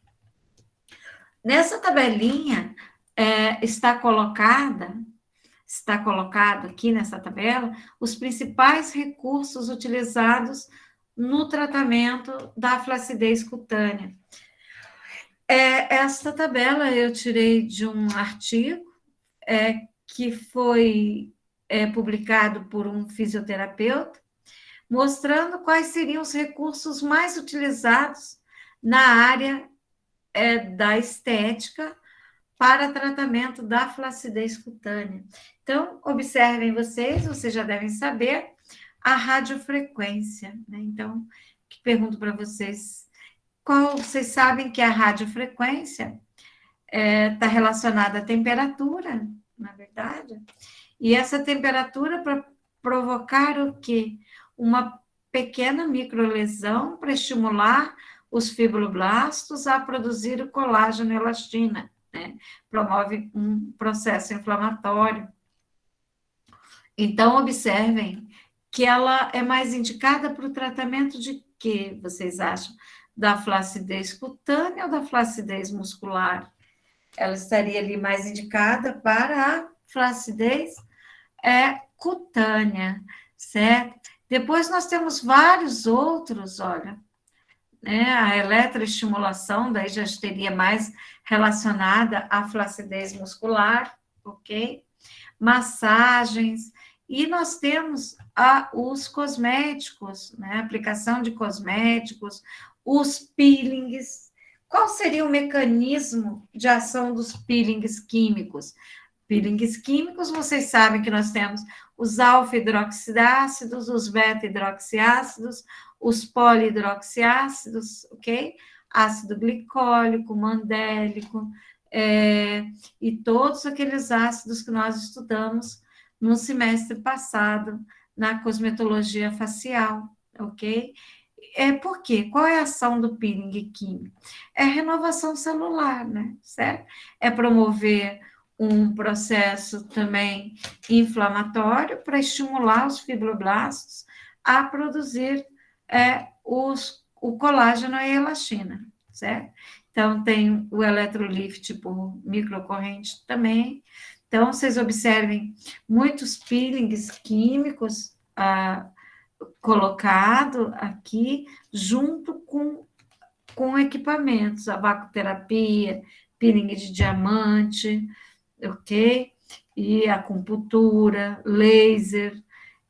Nessa tabelinha está colocado aqui nessa tabela os principais recursos utilizados no tratamento da flacidez cutânea. Esta tabela eu tirei de um artigo que foi publicado por um fisioterapeuta, mostrando quais seriam os recursos mais utilizados na área da estética para tratamento da flacidez cutânea. Então, observem vocês já devem saber a radiofrequência, né? Então, pergunto para vocês, vocês sabem que a radiofrequência está relacionada à temperatura, na verdade, e essa temperatura para provocar o quê? Uma pequena microlesão para estimular os fibroblastos a produzir o colágeno e elastina, né? Promove um processo inflamatório. Então, observem que ela é mais indicada para o tratamento de quê, vocês acham? Da flacidez cutânea ou da flacidez muscular? Ela estaria ali mais indicada para a flacidez cutânea, certo? Depois nós temos vários outros, olha, né? A eletroestimulação, daí já estaria mais relacionada à flacidez muscular, ok? Massagens, e nós temos os cosméticos, né? Aplicação de cosméticos, os peelings. Qual seria o mecanismo de ação dos peelings químicos? Peelings químicos, vocês sabem que nós temos os alfa-hidroxiácidos, os beta-hidroxiácidos, os polihidroxiácidos, ok? Ácido glicólico, mandélico, e todos aqueles ácidos que nós estudamos no semestre passado, na cosmetologia facial, ok? Por quê? Qual é a ação do peeling químico? É renovação celular, né? Certo? É promover um processo também inflamatório para estimular os fibroblastos a produzir o colágeno e a elastina, certo? Então, tem o eletrolift por microcorrente também, Então, vocês observem muitos peelings químicos colocado aqui junto com equipamentos, a vacuoterapia, peeling de diamante, ok? E acupuntura, laser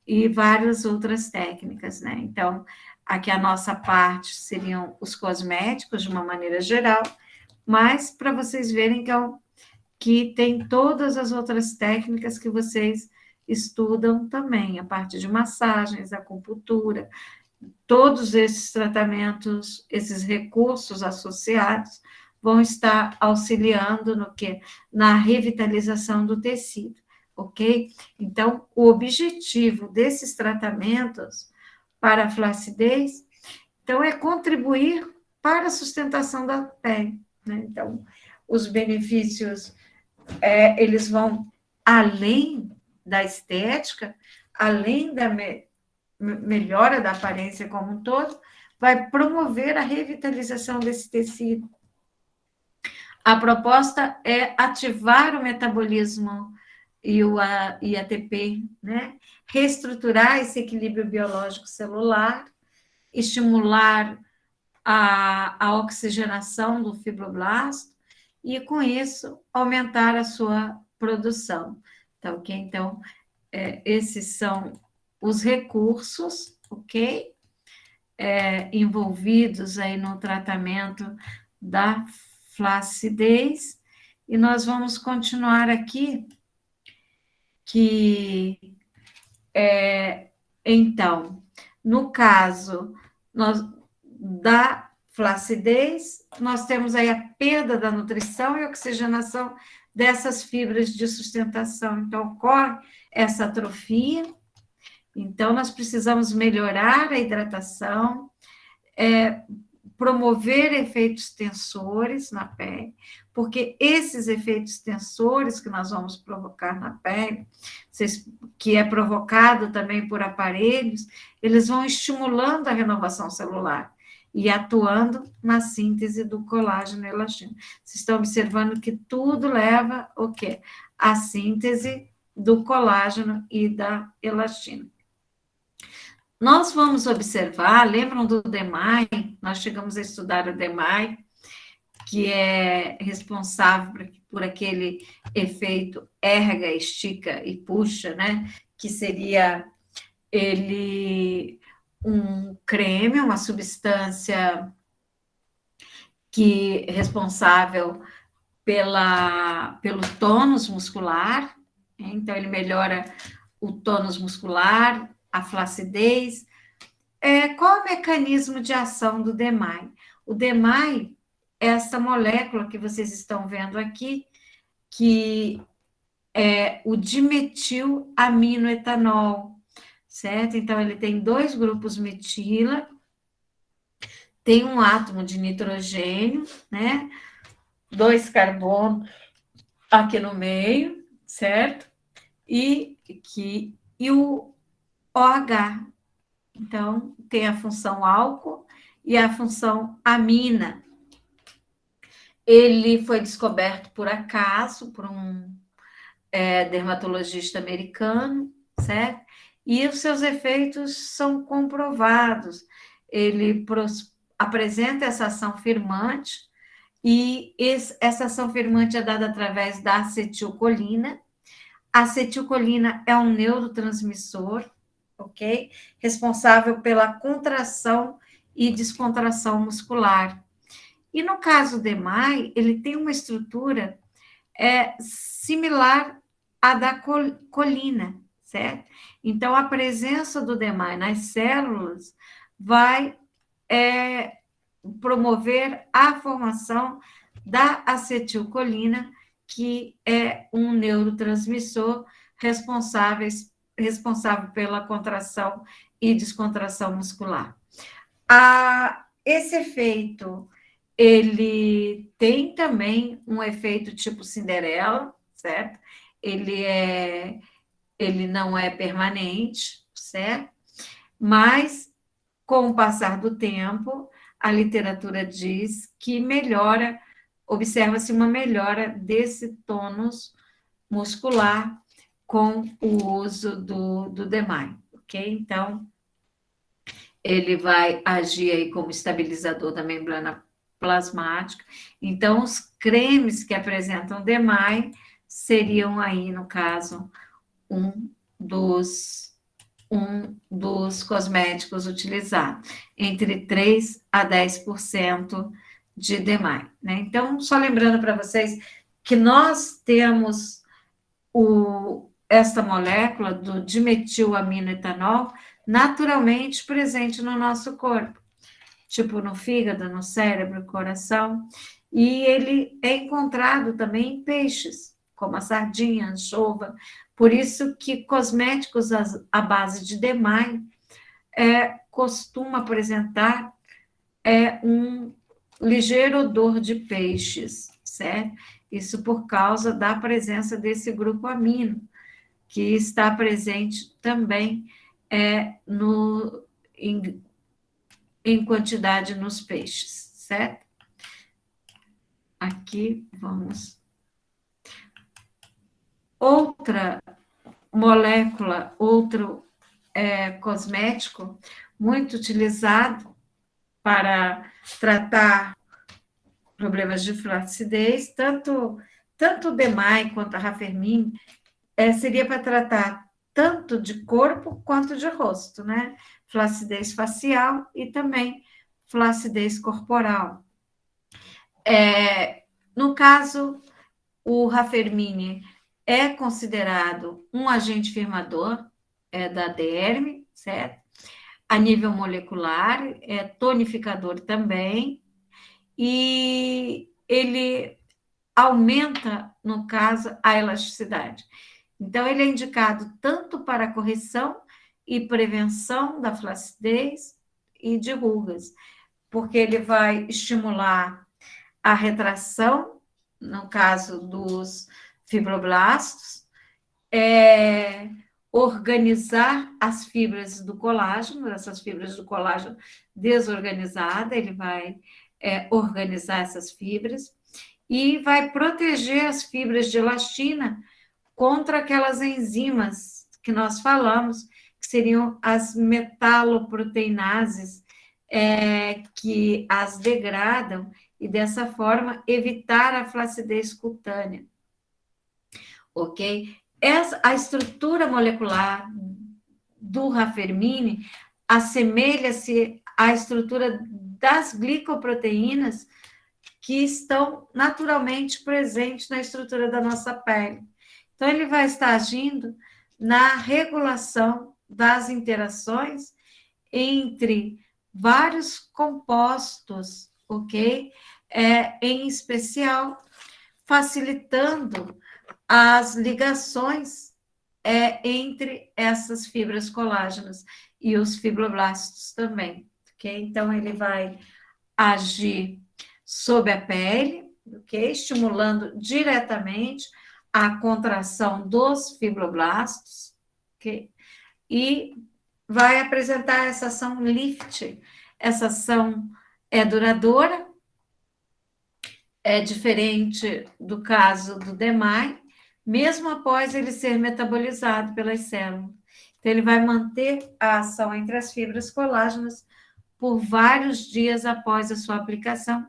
e várias outras técnicas, né? Então, aqui a nossa parte seriam os cosméticos, de uma maneira geral, mas para vocês verem que tem todas as outras técnicas que vocês estudam também, a parte de massagens, acupuntura, todos esses tratamentos, esses recursos associados vão estar auxiliando no quê? Na revitalização do tecido, ok? Então, o objetivo desses tratamentos para a flacidez, então, é contribuir para a sustentação da pele, né? Então, os benefícios, eles vão além da estética, além da melhora da aparência como um todo, vai promover a revitalização desse tecido. A proposta é ativar o metabolismo e o ATP, né? Reestruturar esse equilíbrio biológico celular, estimular a oxigenação do fibroblasto e, com isso, aumentar a sua produção. Tá, ok? Então, esses são os recursos, ok? Envolvidos aí no tratamento da flacidez. E nós vamos continuar aqui, então, no caso da flacidez, nós temos aí a perda da nutrição e oxigenação dessas fibras de sustentação. Então, ocorre essa atrofia. Então, nós precisamos melhorar a hidratação, promover efeitos tensores na pele, porque esses efeitos tensores que nós vamos provocar na pele, que é provocado também por aparelhos, eles vão estimulando a renovação celular e atuando na síntese do colágeno e elastina. Vocês estão observando que tudo leva o quê? A síntese do colágeno e da elastina. Nós vamos observar, lembram do DMAI? Nós chegamos a estudar o DMAI, que é responsável por aquele efeito erga, estica e puxa, né? Que seria um creme, uma substância que é responsável pelo tônus muscular, né? Então ele melhora o tônus muscular, a flacidez. Qual é o mecanismo de ação do DMAI? O DMAI é essa molécula que vocês estão vendo aqui, que é o dimetilaminoetanol, certo? Então, ele tem 2 grupos metila, tem um átomo de nitrogênio, né? 2 carbonos aqui no meio, certo? E o OH. Então, tem a função álcool e a função amina. Ele foi descoberto por acaso, por um dermatologista americano, certo? E os seus efeitos são comprovados. Ele apresenta essa ação firmante, e essa ação firmante é dada através da acetilcolina. A acetilcolina é um neurotransmissor, ok? Responsável pela contração e descontração muscular. E no caso do DMAI, ele tem uma estrutura similar à da colina, certo? Então, a presença do DMAI nas células vai promover a formação da acetilcolina, que é um neurotransmissor responsável pela contração e descontração muscular. Esse efeito, ele tem também um efeito tipo Cinderela, certo? Ele não é permanente, certo? Mas, com o passar do tempo, a literatura diz que observa-se uma melhora desse tônus muscular com o uso do DMAI, ok? Então, ele vai agir aí como estabilizador da membrana plasmática. Então, os cremes que apresentam DMAI seriam aí, no caso, um dos, um dos cosméticos utilizados, entre 3 a 10% de DMAI, né? Então, só lembrando para vocês que nós temos esta molécula do dimetilaminoetanol naturalmente presente no nosso corpo, tipo no fígado, no cérebro, no coração, e ele é encontrado também em peixes, como a sardinha, a anchova. Por isso que cosméticos à base de DMAI costuma apresentar um ligeiro odor de peixes, certo? Isso por causa da presença desse grupo amino, que está presente também em quantidade nos peixes, certo? Aqui vamos. Outra molécula, outro cosmético muito utilizado para tratar problemas de flacidez, tanto o DMAI quanto a Rafemin, seria para tratar tanto de corpo quanto de rosto, né? Flacidez facial e também flacidez corporal. No caso, o Rafemin é considerado um agente firmador da derme, certo? A nível molecular, é tonificador também, e ele aumenta, no caso, a elasticidade. Então, ele é indicado tanto para correção e prevenção da flacidez e de rugas, porque ele vai estimular a retração, no caso dos fibroblastos, organizar as fibras do colágeno, essas fibras do colágeno desorganizadas, ele vai organizar essas fibras e vai proteger as fibras de elastina contra aquelas enzimas que nós falamos, que seriam as metaloproteinases, que as degradam e, dessa forma, evitar a flacidez cutânea. Ok? A estrutura molecular do Rafemin assemelha-se à estrutura das glicoproteínas que estão naturalmente presentes na estrutura da nossa pele. Então, ele vai estar agindo na regulação das interações entre vários compostos, ok? Em especial, facilitando as ligações entre essas fibras colágenas e os fibroblastos também, ok? Então, ele vai agir sob a pele, ok? Estimulando diretamente a contração dos fibroblastos, ok? E vai apresentar essa ação lift. Essa ação é duradoura, é diferente do caso do DMAI, mesmo após ele ser metabolizado pelas células. Então, ele vai manter a ação entre as fibras colágenas por vários dias após a sua aplicação,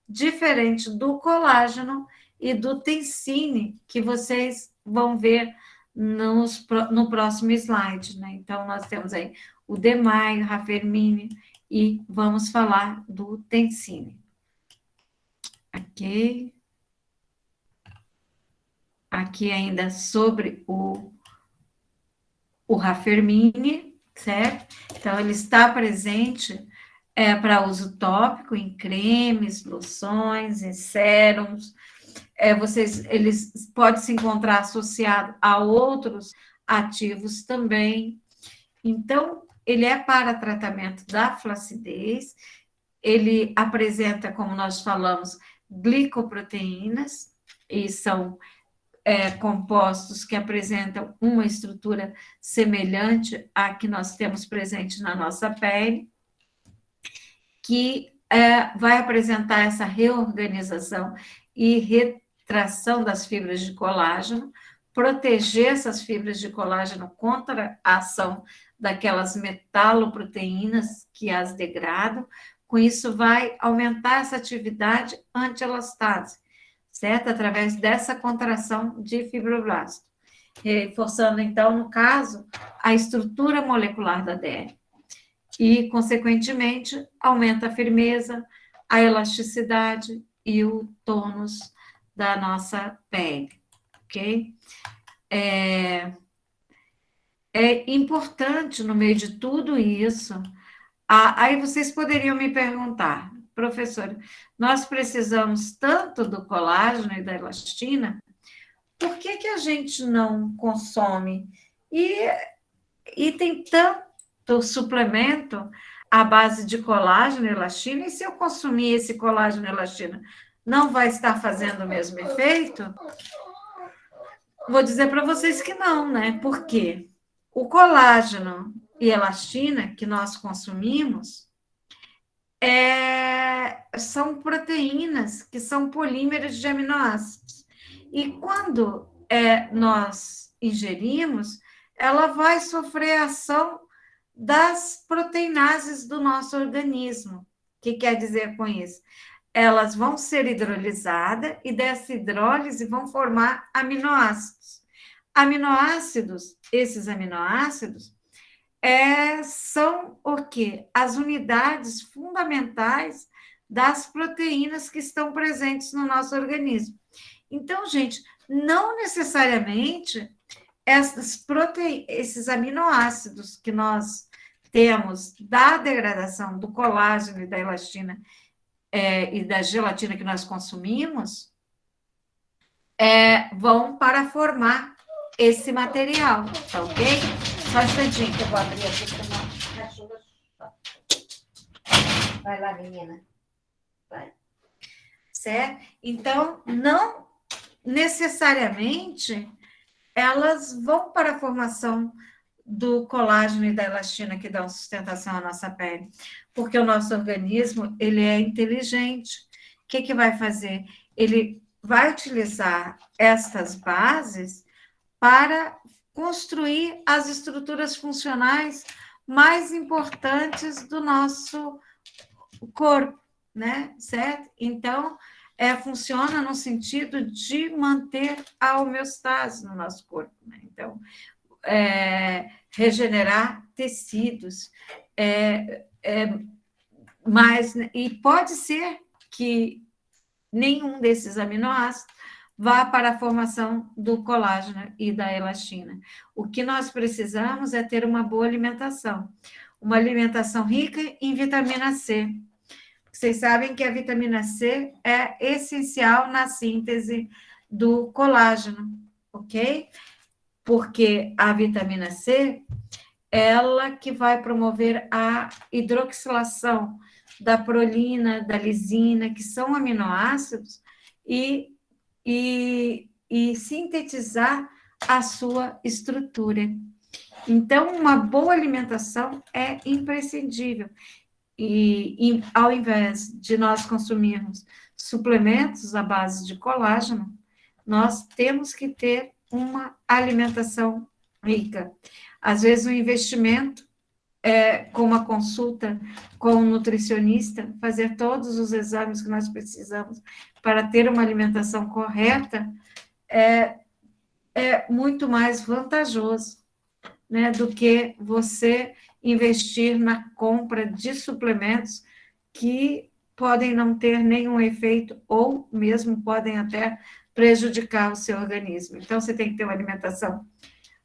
diferente do colágeno e do tensine, que vocês vão ver no próximo slide, né? Então, nós temos aí o DMAI, o Rafemin, e vamos falar do tensine. Ok. Aqui ainda sobre o Rafemin, certo? Então, ele está presente para uso tópico em cremes, loções, em sérums. Eles podem se encontrar associado a outros ativos também. Então, ele é para tratamento da flacidez, ele apresenta, como nós falamos, glicoproteínas, e são compostos que apresentam uma estrutura semelhante à que nós temos presente na nossa pele, que vai apresentar essa reorganização e retração das fibras de colágeno, proteger essas fibras de colágeno contra a ação daquelas metaloproteínas que as degradam. Com isso, vai aumentar essa atividade anti-elastase, certo? Através dessa contração de fibroblasto. Reforçando, então, no caso, a estrutura molecular da ADN. E, consequentemente, aumenta a firmeza, a elasticidade e o tônus da nossa pele, ok? É importante, no meio de tudo isso, aí vocês poderiam me perguntar, professora, nós precisamos tanto do colágeno e da elastina, por que a gente não consome? E tem tanto suplemento à base de colágeno e elastina, e se eu consumir esse colágeno e elastina, não vai estar fazendo o mesmo efeito? Vou dizer para vocês que não, né? Por quê? O colágeno e elastina que nós consumimos são proteínas que são polímeros de aminoácidos. E quando nós ingerimos, ela vai sofrer a ação das proteinases do nosso organismo. O que quer dizer com isso? Elas vão ser hidrolisadas e dessa hidrólise vão formar aminoácidos. Aminoácidos, esses aminoácidos, são o quê? As unidades fundamentais das proteínas que estão presentes no nosso organismo. Então, gente, não necessariamente esses aminoácidos que nós temos da degradação do colágeno e da elastina e da gelatina que nós consumimos, vão para formar esse material, tá ok? Só um instantinho que eu vou abrir aqui para uma cachorra. Vai lá, menina. Vai. Certo? Então, não necessariamente elas vão para a formação do colágeno e da elastina que dão sustentação à nossa pele, porque o nosso organismo, ele é inteligente. O que vai fazer? Ele vai utilizar estas bases para construir as estruturas funcionais mais importantes do nosso corpo, né? Certo? Então, funciona no sentido de manter a homeostase no nosso corpo, né? Então, regenerar tecidos, mas, e pode ser que nenhum desses aminoácidos vá para a formação do colágeno e da elastina. O que nós precisamos é ter uma boa alimentação, uma alimentação rica em vitamina C. Vocês sabem que a vitamina C é essencial na síntese do colágeno, ok? Porque a vitamina C, ela que vai promover a hidroxilação da prolina, da lisina, que são aminoácidos, e sintetizar a sua estrutura. Então, uma boa alimentação é imprescindível. E ao invés de nós consumirmos suplementos à base de colágeno, nós temos que ter uma alimentação rica. Às vezes, um investimento com uma consulta com um nutricionista, fazer todos os exames que nós precisamos para ter uma alimentação correta, é muito mais vantajoso, né, do que você investir na compra de suplementos que podem não ter nenhum efeito ou mesmo podem até prejudicar o seu organismo. Então, você tem que ter uma alimentação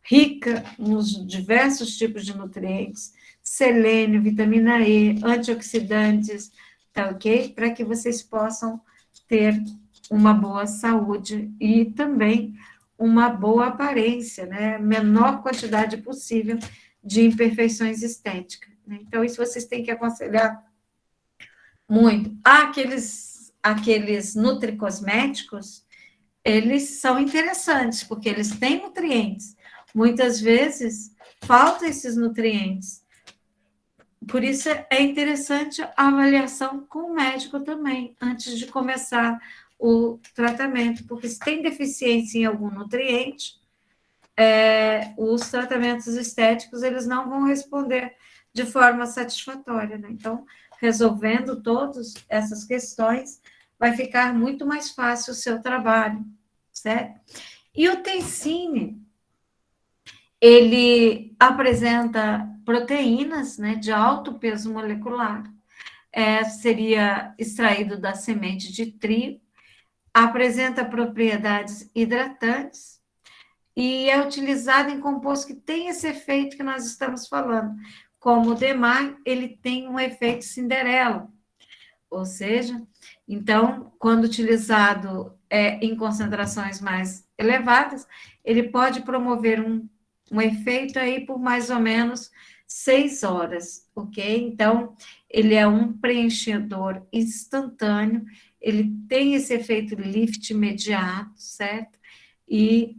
rica nos diversos tipos de nutrientes, selênio, vitamina E, antioxidantes, tá ok? Para que vocês possam ter uma boa saúde e também uma boa aparência, né? Menor quantidade possível de imperfeições estéticas. Né? Então, isso vocês têm que aconselhar muito. Aqueles nutricosméticos, eles são interessantes, porque eles têm nutrientes. Muitas vezes, faltam esses nutrientes. Por isso, é interessante a avaliação com o médico também, antes de começar o tratamento, porque se tem deficiência em algum nutriente, os tratamentos estéticos, eles não vão responder de forma satisfatória, né? Então, resolvendo todas essas questões, vai ficar muito mais fácil o seu trabalho, certo? E o Tencine, ele apresenta proteínas, né, de alto peso molecular, seria extraído da semente de trigo, apresenta propriedades hidratantes e é utilizado em composto que tem esse efeito que nós estamos falando. Como o Demar, ele tem um efeito Cinderela, ou seja, então, quando utilizado em concentrações mais elevadas, ele pode promover um efeito aí por mais ou menos 6 horas, ok? Então, ele é um preenchedor instantâneo, ele tem esse efeito lift imediato, certo? E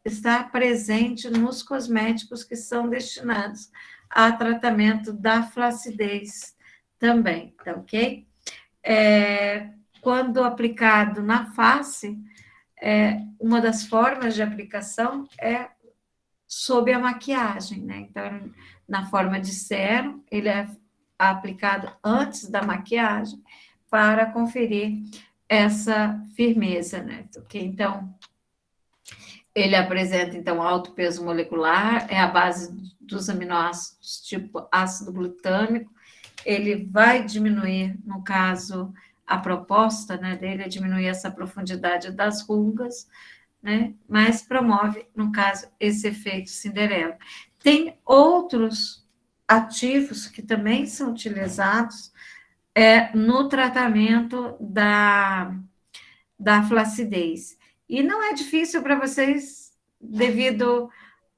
está presente nos cosméticos que são destinados a tratamento da flacidez também, tá ok? Quando aplicado na face, uma das formas de aplicação é sob a maquiagem, né? Então, na forma de sérum, ele é aplicado antes da maquiagem para conferir essa firmeza, né? Okay? Então, ele apresenta, então, alto peso molecular, é a base dos aminoácidos tipo ácido glutâmico, ele vai diminuir, no caso, a proposta, né, dele é diminuir essa profundidade das rugas, né, mas promove, no caso, esse efeito Cinderela. Tem outros ativos que também são utilizados no tratamento da flacidez. E não é difícil para vocês, devido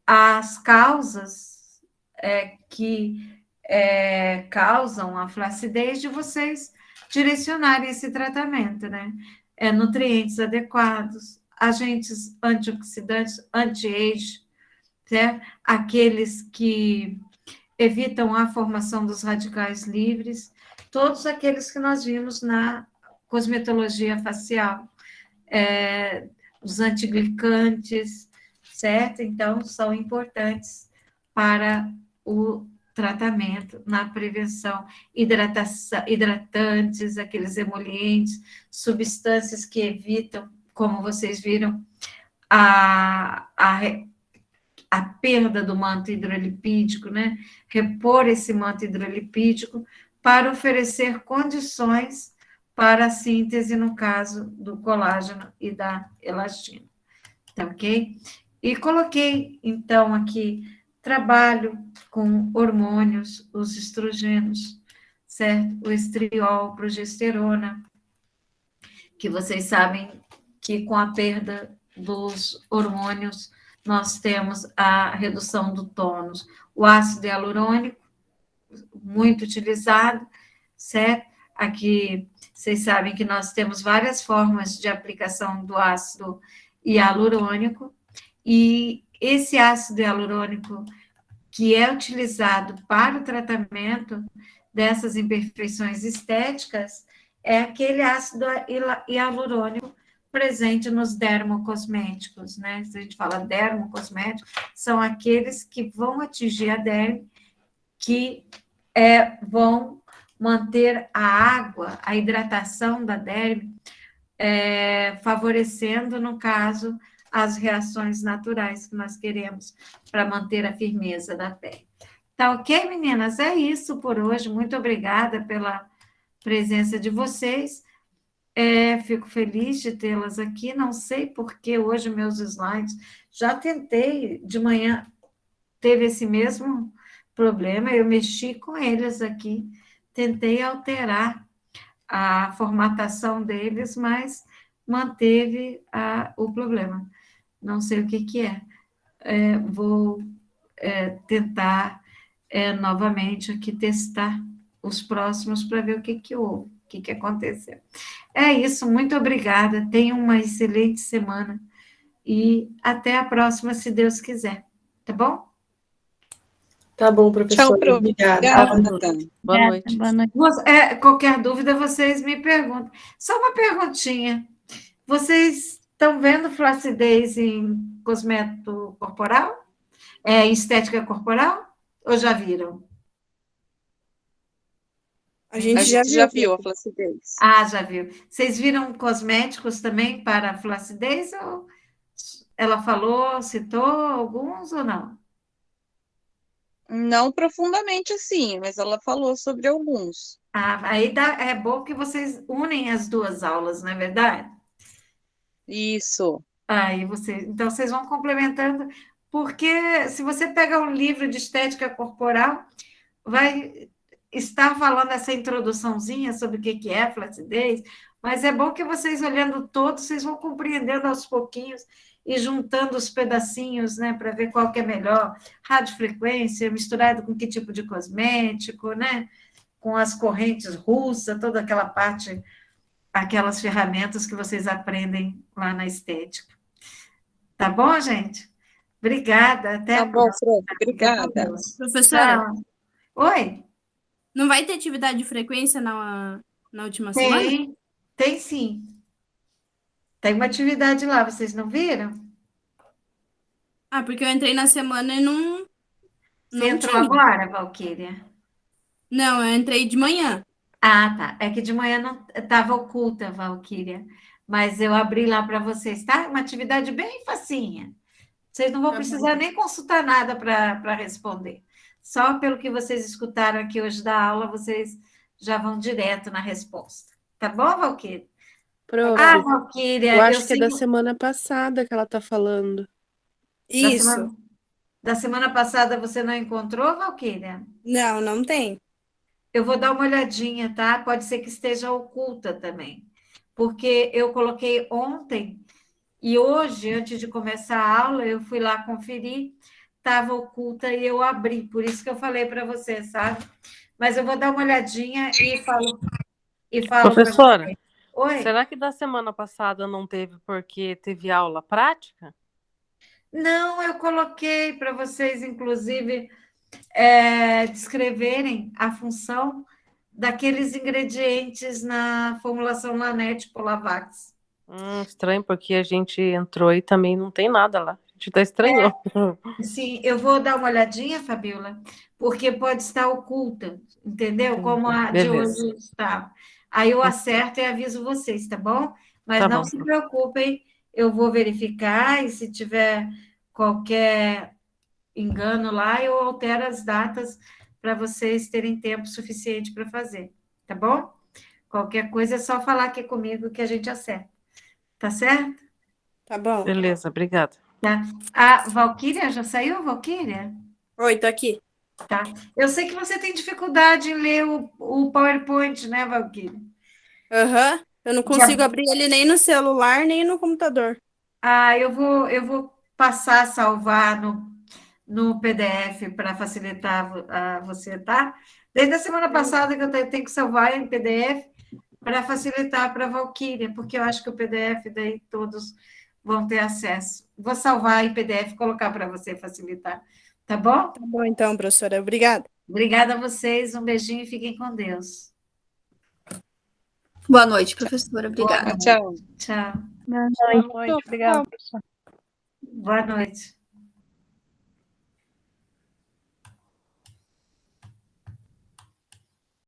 às causas que causam a flacidez, de vocês direcionarem esse tratamento, né? Nutrientes adequados, agentes antioxidantes, anti-age, certo? Aqueles que evitam a formação dos radicais livres, todos aqueles que nós vimos na cosmetologia facial, os antiglicantes, certo? Então, são importantes para o tratamento, na prevenção, hidratantes, aqueles emolientes, substâncias que evitam, como vocês viram, a perda do manto hidrolipídico, né? Repor esse manto hidrolipídico para oferecer condições para a síntese, no caso, do colágeno e da elastina. Tá ok? E coloquei, então, aqui, trabalho com hormônios, os estrogênios, certo? O estriol, progesterona, que vocês sabem que com a perda dos hormônios, nós temos a redução do tônus. O ácido hialurônico, muito utilizado, certo? Aqui, vocês sabem que nós temos várias formas de aplicação do ácido hialurônico, e esse ácido hialurônico que é utilizado para o tratamento dessas imperfeições estéticas é aquele ácido hialurônico presente nos dermocosméticos, né? Se a gente fala dermocosméticos, são aqueles que vão atingir a derme, que vão manter a água, a hidratação da derme, favorecendo, no caso, as reações naturais que nós queremos para manter a firmeza da pele. Tá ok, meninas? É isso por hoje. Muito obrigada pela presença de vocês. Fico feliz de tê-las aqui. Não sei por que hoje meus slides, já tentei de manhã, teve esse mesmo problema, eu mexi com eles aqui, tentei alterar a formatação deles, mas manteve o problema. Não sei o que é. Vou tentar novamente aqui testar os próximos para ver o que houve, o que aconteceu. É isso, muito obrigada, tenha uma excelente semana e até a próxima, se Deus quiser, tá bom? Tá bom, professora. Tchau, Pro. Obrigada. Boa noite. Boa noite. Qualquer dúvida, vocês me perguntam. Só uma perguntinha. Vocês estão vendo flacidez em cosmético corporal? Estética corporal? Ou já viram? A gente já viu a flacidez. Ah, já viu. Vocês viram cosméticos também para flacidez? Ou ela falou, citou alguns ou não? Não profundamente assim, mas ela falou sobre alguns. Aí é bom que vocês unem as duas aulas, não é verdade? Isso. Então vocês vão complementando, porque se você pega um livro de estética corporal, vai estar falando essa introduçãozinha sobre o que é flacidez, mas é bom que vocês olhando todos, vocês vão compreendendo aos pouquinhos e juntando os pedacinhos, né, para ver qual que é melhor, radiofrequência, misturado com que tipo de cosmético, né, com as correntes russas, toda aquela parte, aquelas ferramentas que vocês aprendem lá na estética. Tá bom, gente? Obrigada, até Tá a bom, próxima. Fran, obrigada. Professora, Tchau. Oi? não vai ter atividade de frequência na última semana? Tem sim. Tem uma atividade lá, vocês não viram? Ah, porque eu entrei na semana e não Você entrou tinha. agora, Valquíria? Não, eu entrei de manhã. Ah, tá. É que de manhã não estava oculta, Valquíria. Mas eu abri lá para vocês, tá? Uma atividade bem facinha. Vocês não vão precisar nem consultar nada para responder. Só pelo que vocês escutaram aqui hoje da aula, vocês já vão direto na resposta. Tá bom, Valquíria? Prof, Valquíria, eu acho que é sei da semana passada que ela tá falando. Isso. Da semana passada você não encontrou, Valquíria? Não tem. Eu vou dar uma olhadinha, tá? Pode ser que esteja oculta também. Porque eu coloquei ontem e hoje, antes de começar a aula, eu fui lá conferir, estava oculta e eu abri. Por isso que eu falei para você, sabe? Mas eu vou dar uma olhadinha e falo Professora, pra você. Oi? será que da semana passada não teve porque teve aula prática? Não, eu coloquei para vocês, inclusive, descreverem a função daqueles ingredientes na formulação Lanetti Polavax. Estranho, porque a gente entrou e também não tem nada lá. A gente tá estranhando. Sim, eu vou dar uma olhadinha, Fabiola, porque pode estar oculta, entendeu? Entendi. Como a de Beleza. hoje está. Aí eu acerto e aviso vocês, tá bom? Mas Tá não bom. se preocupem, eu vou verificar e se tiver qualquer engano lá, eu altero as datas para vocês terem tempo suficiente para fazer, tá bom? Qualquer coisa é só falar aqui comigo que a gente acerta. Tá certo? Tá bom. Beleza, obrigada. Tá. A Valquíria, já saiu, Valquíria? Oi, tô aqui. Tá. Eu sei que você tem dificuldade em ler o PowerPoint, né, Valquíria? Aham. Eu não consigo abrir ele nem no celular, nem no computador. Eu vou passar a salvar no PDF para facilitar a você, tá? Desde a semana passada que eu tenho que salvar em PDF para facilitar para a Valquíria, porque eu acho que o PDF daí todos vão ter acesso. Vou salvar em PDF e colocar para você facilitar, tá bom? Tá bom, então, professora. Obrigada. Obrigada a vocês, um beijinho e fiquem com Deus. Boa noite, professora. Obrigada. Tchau. Tchau. Boa noite, obrigada, professora. Boa noite.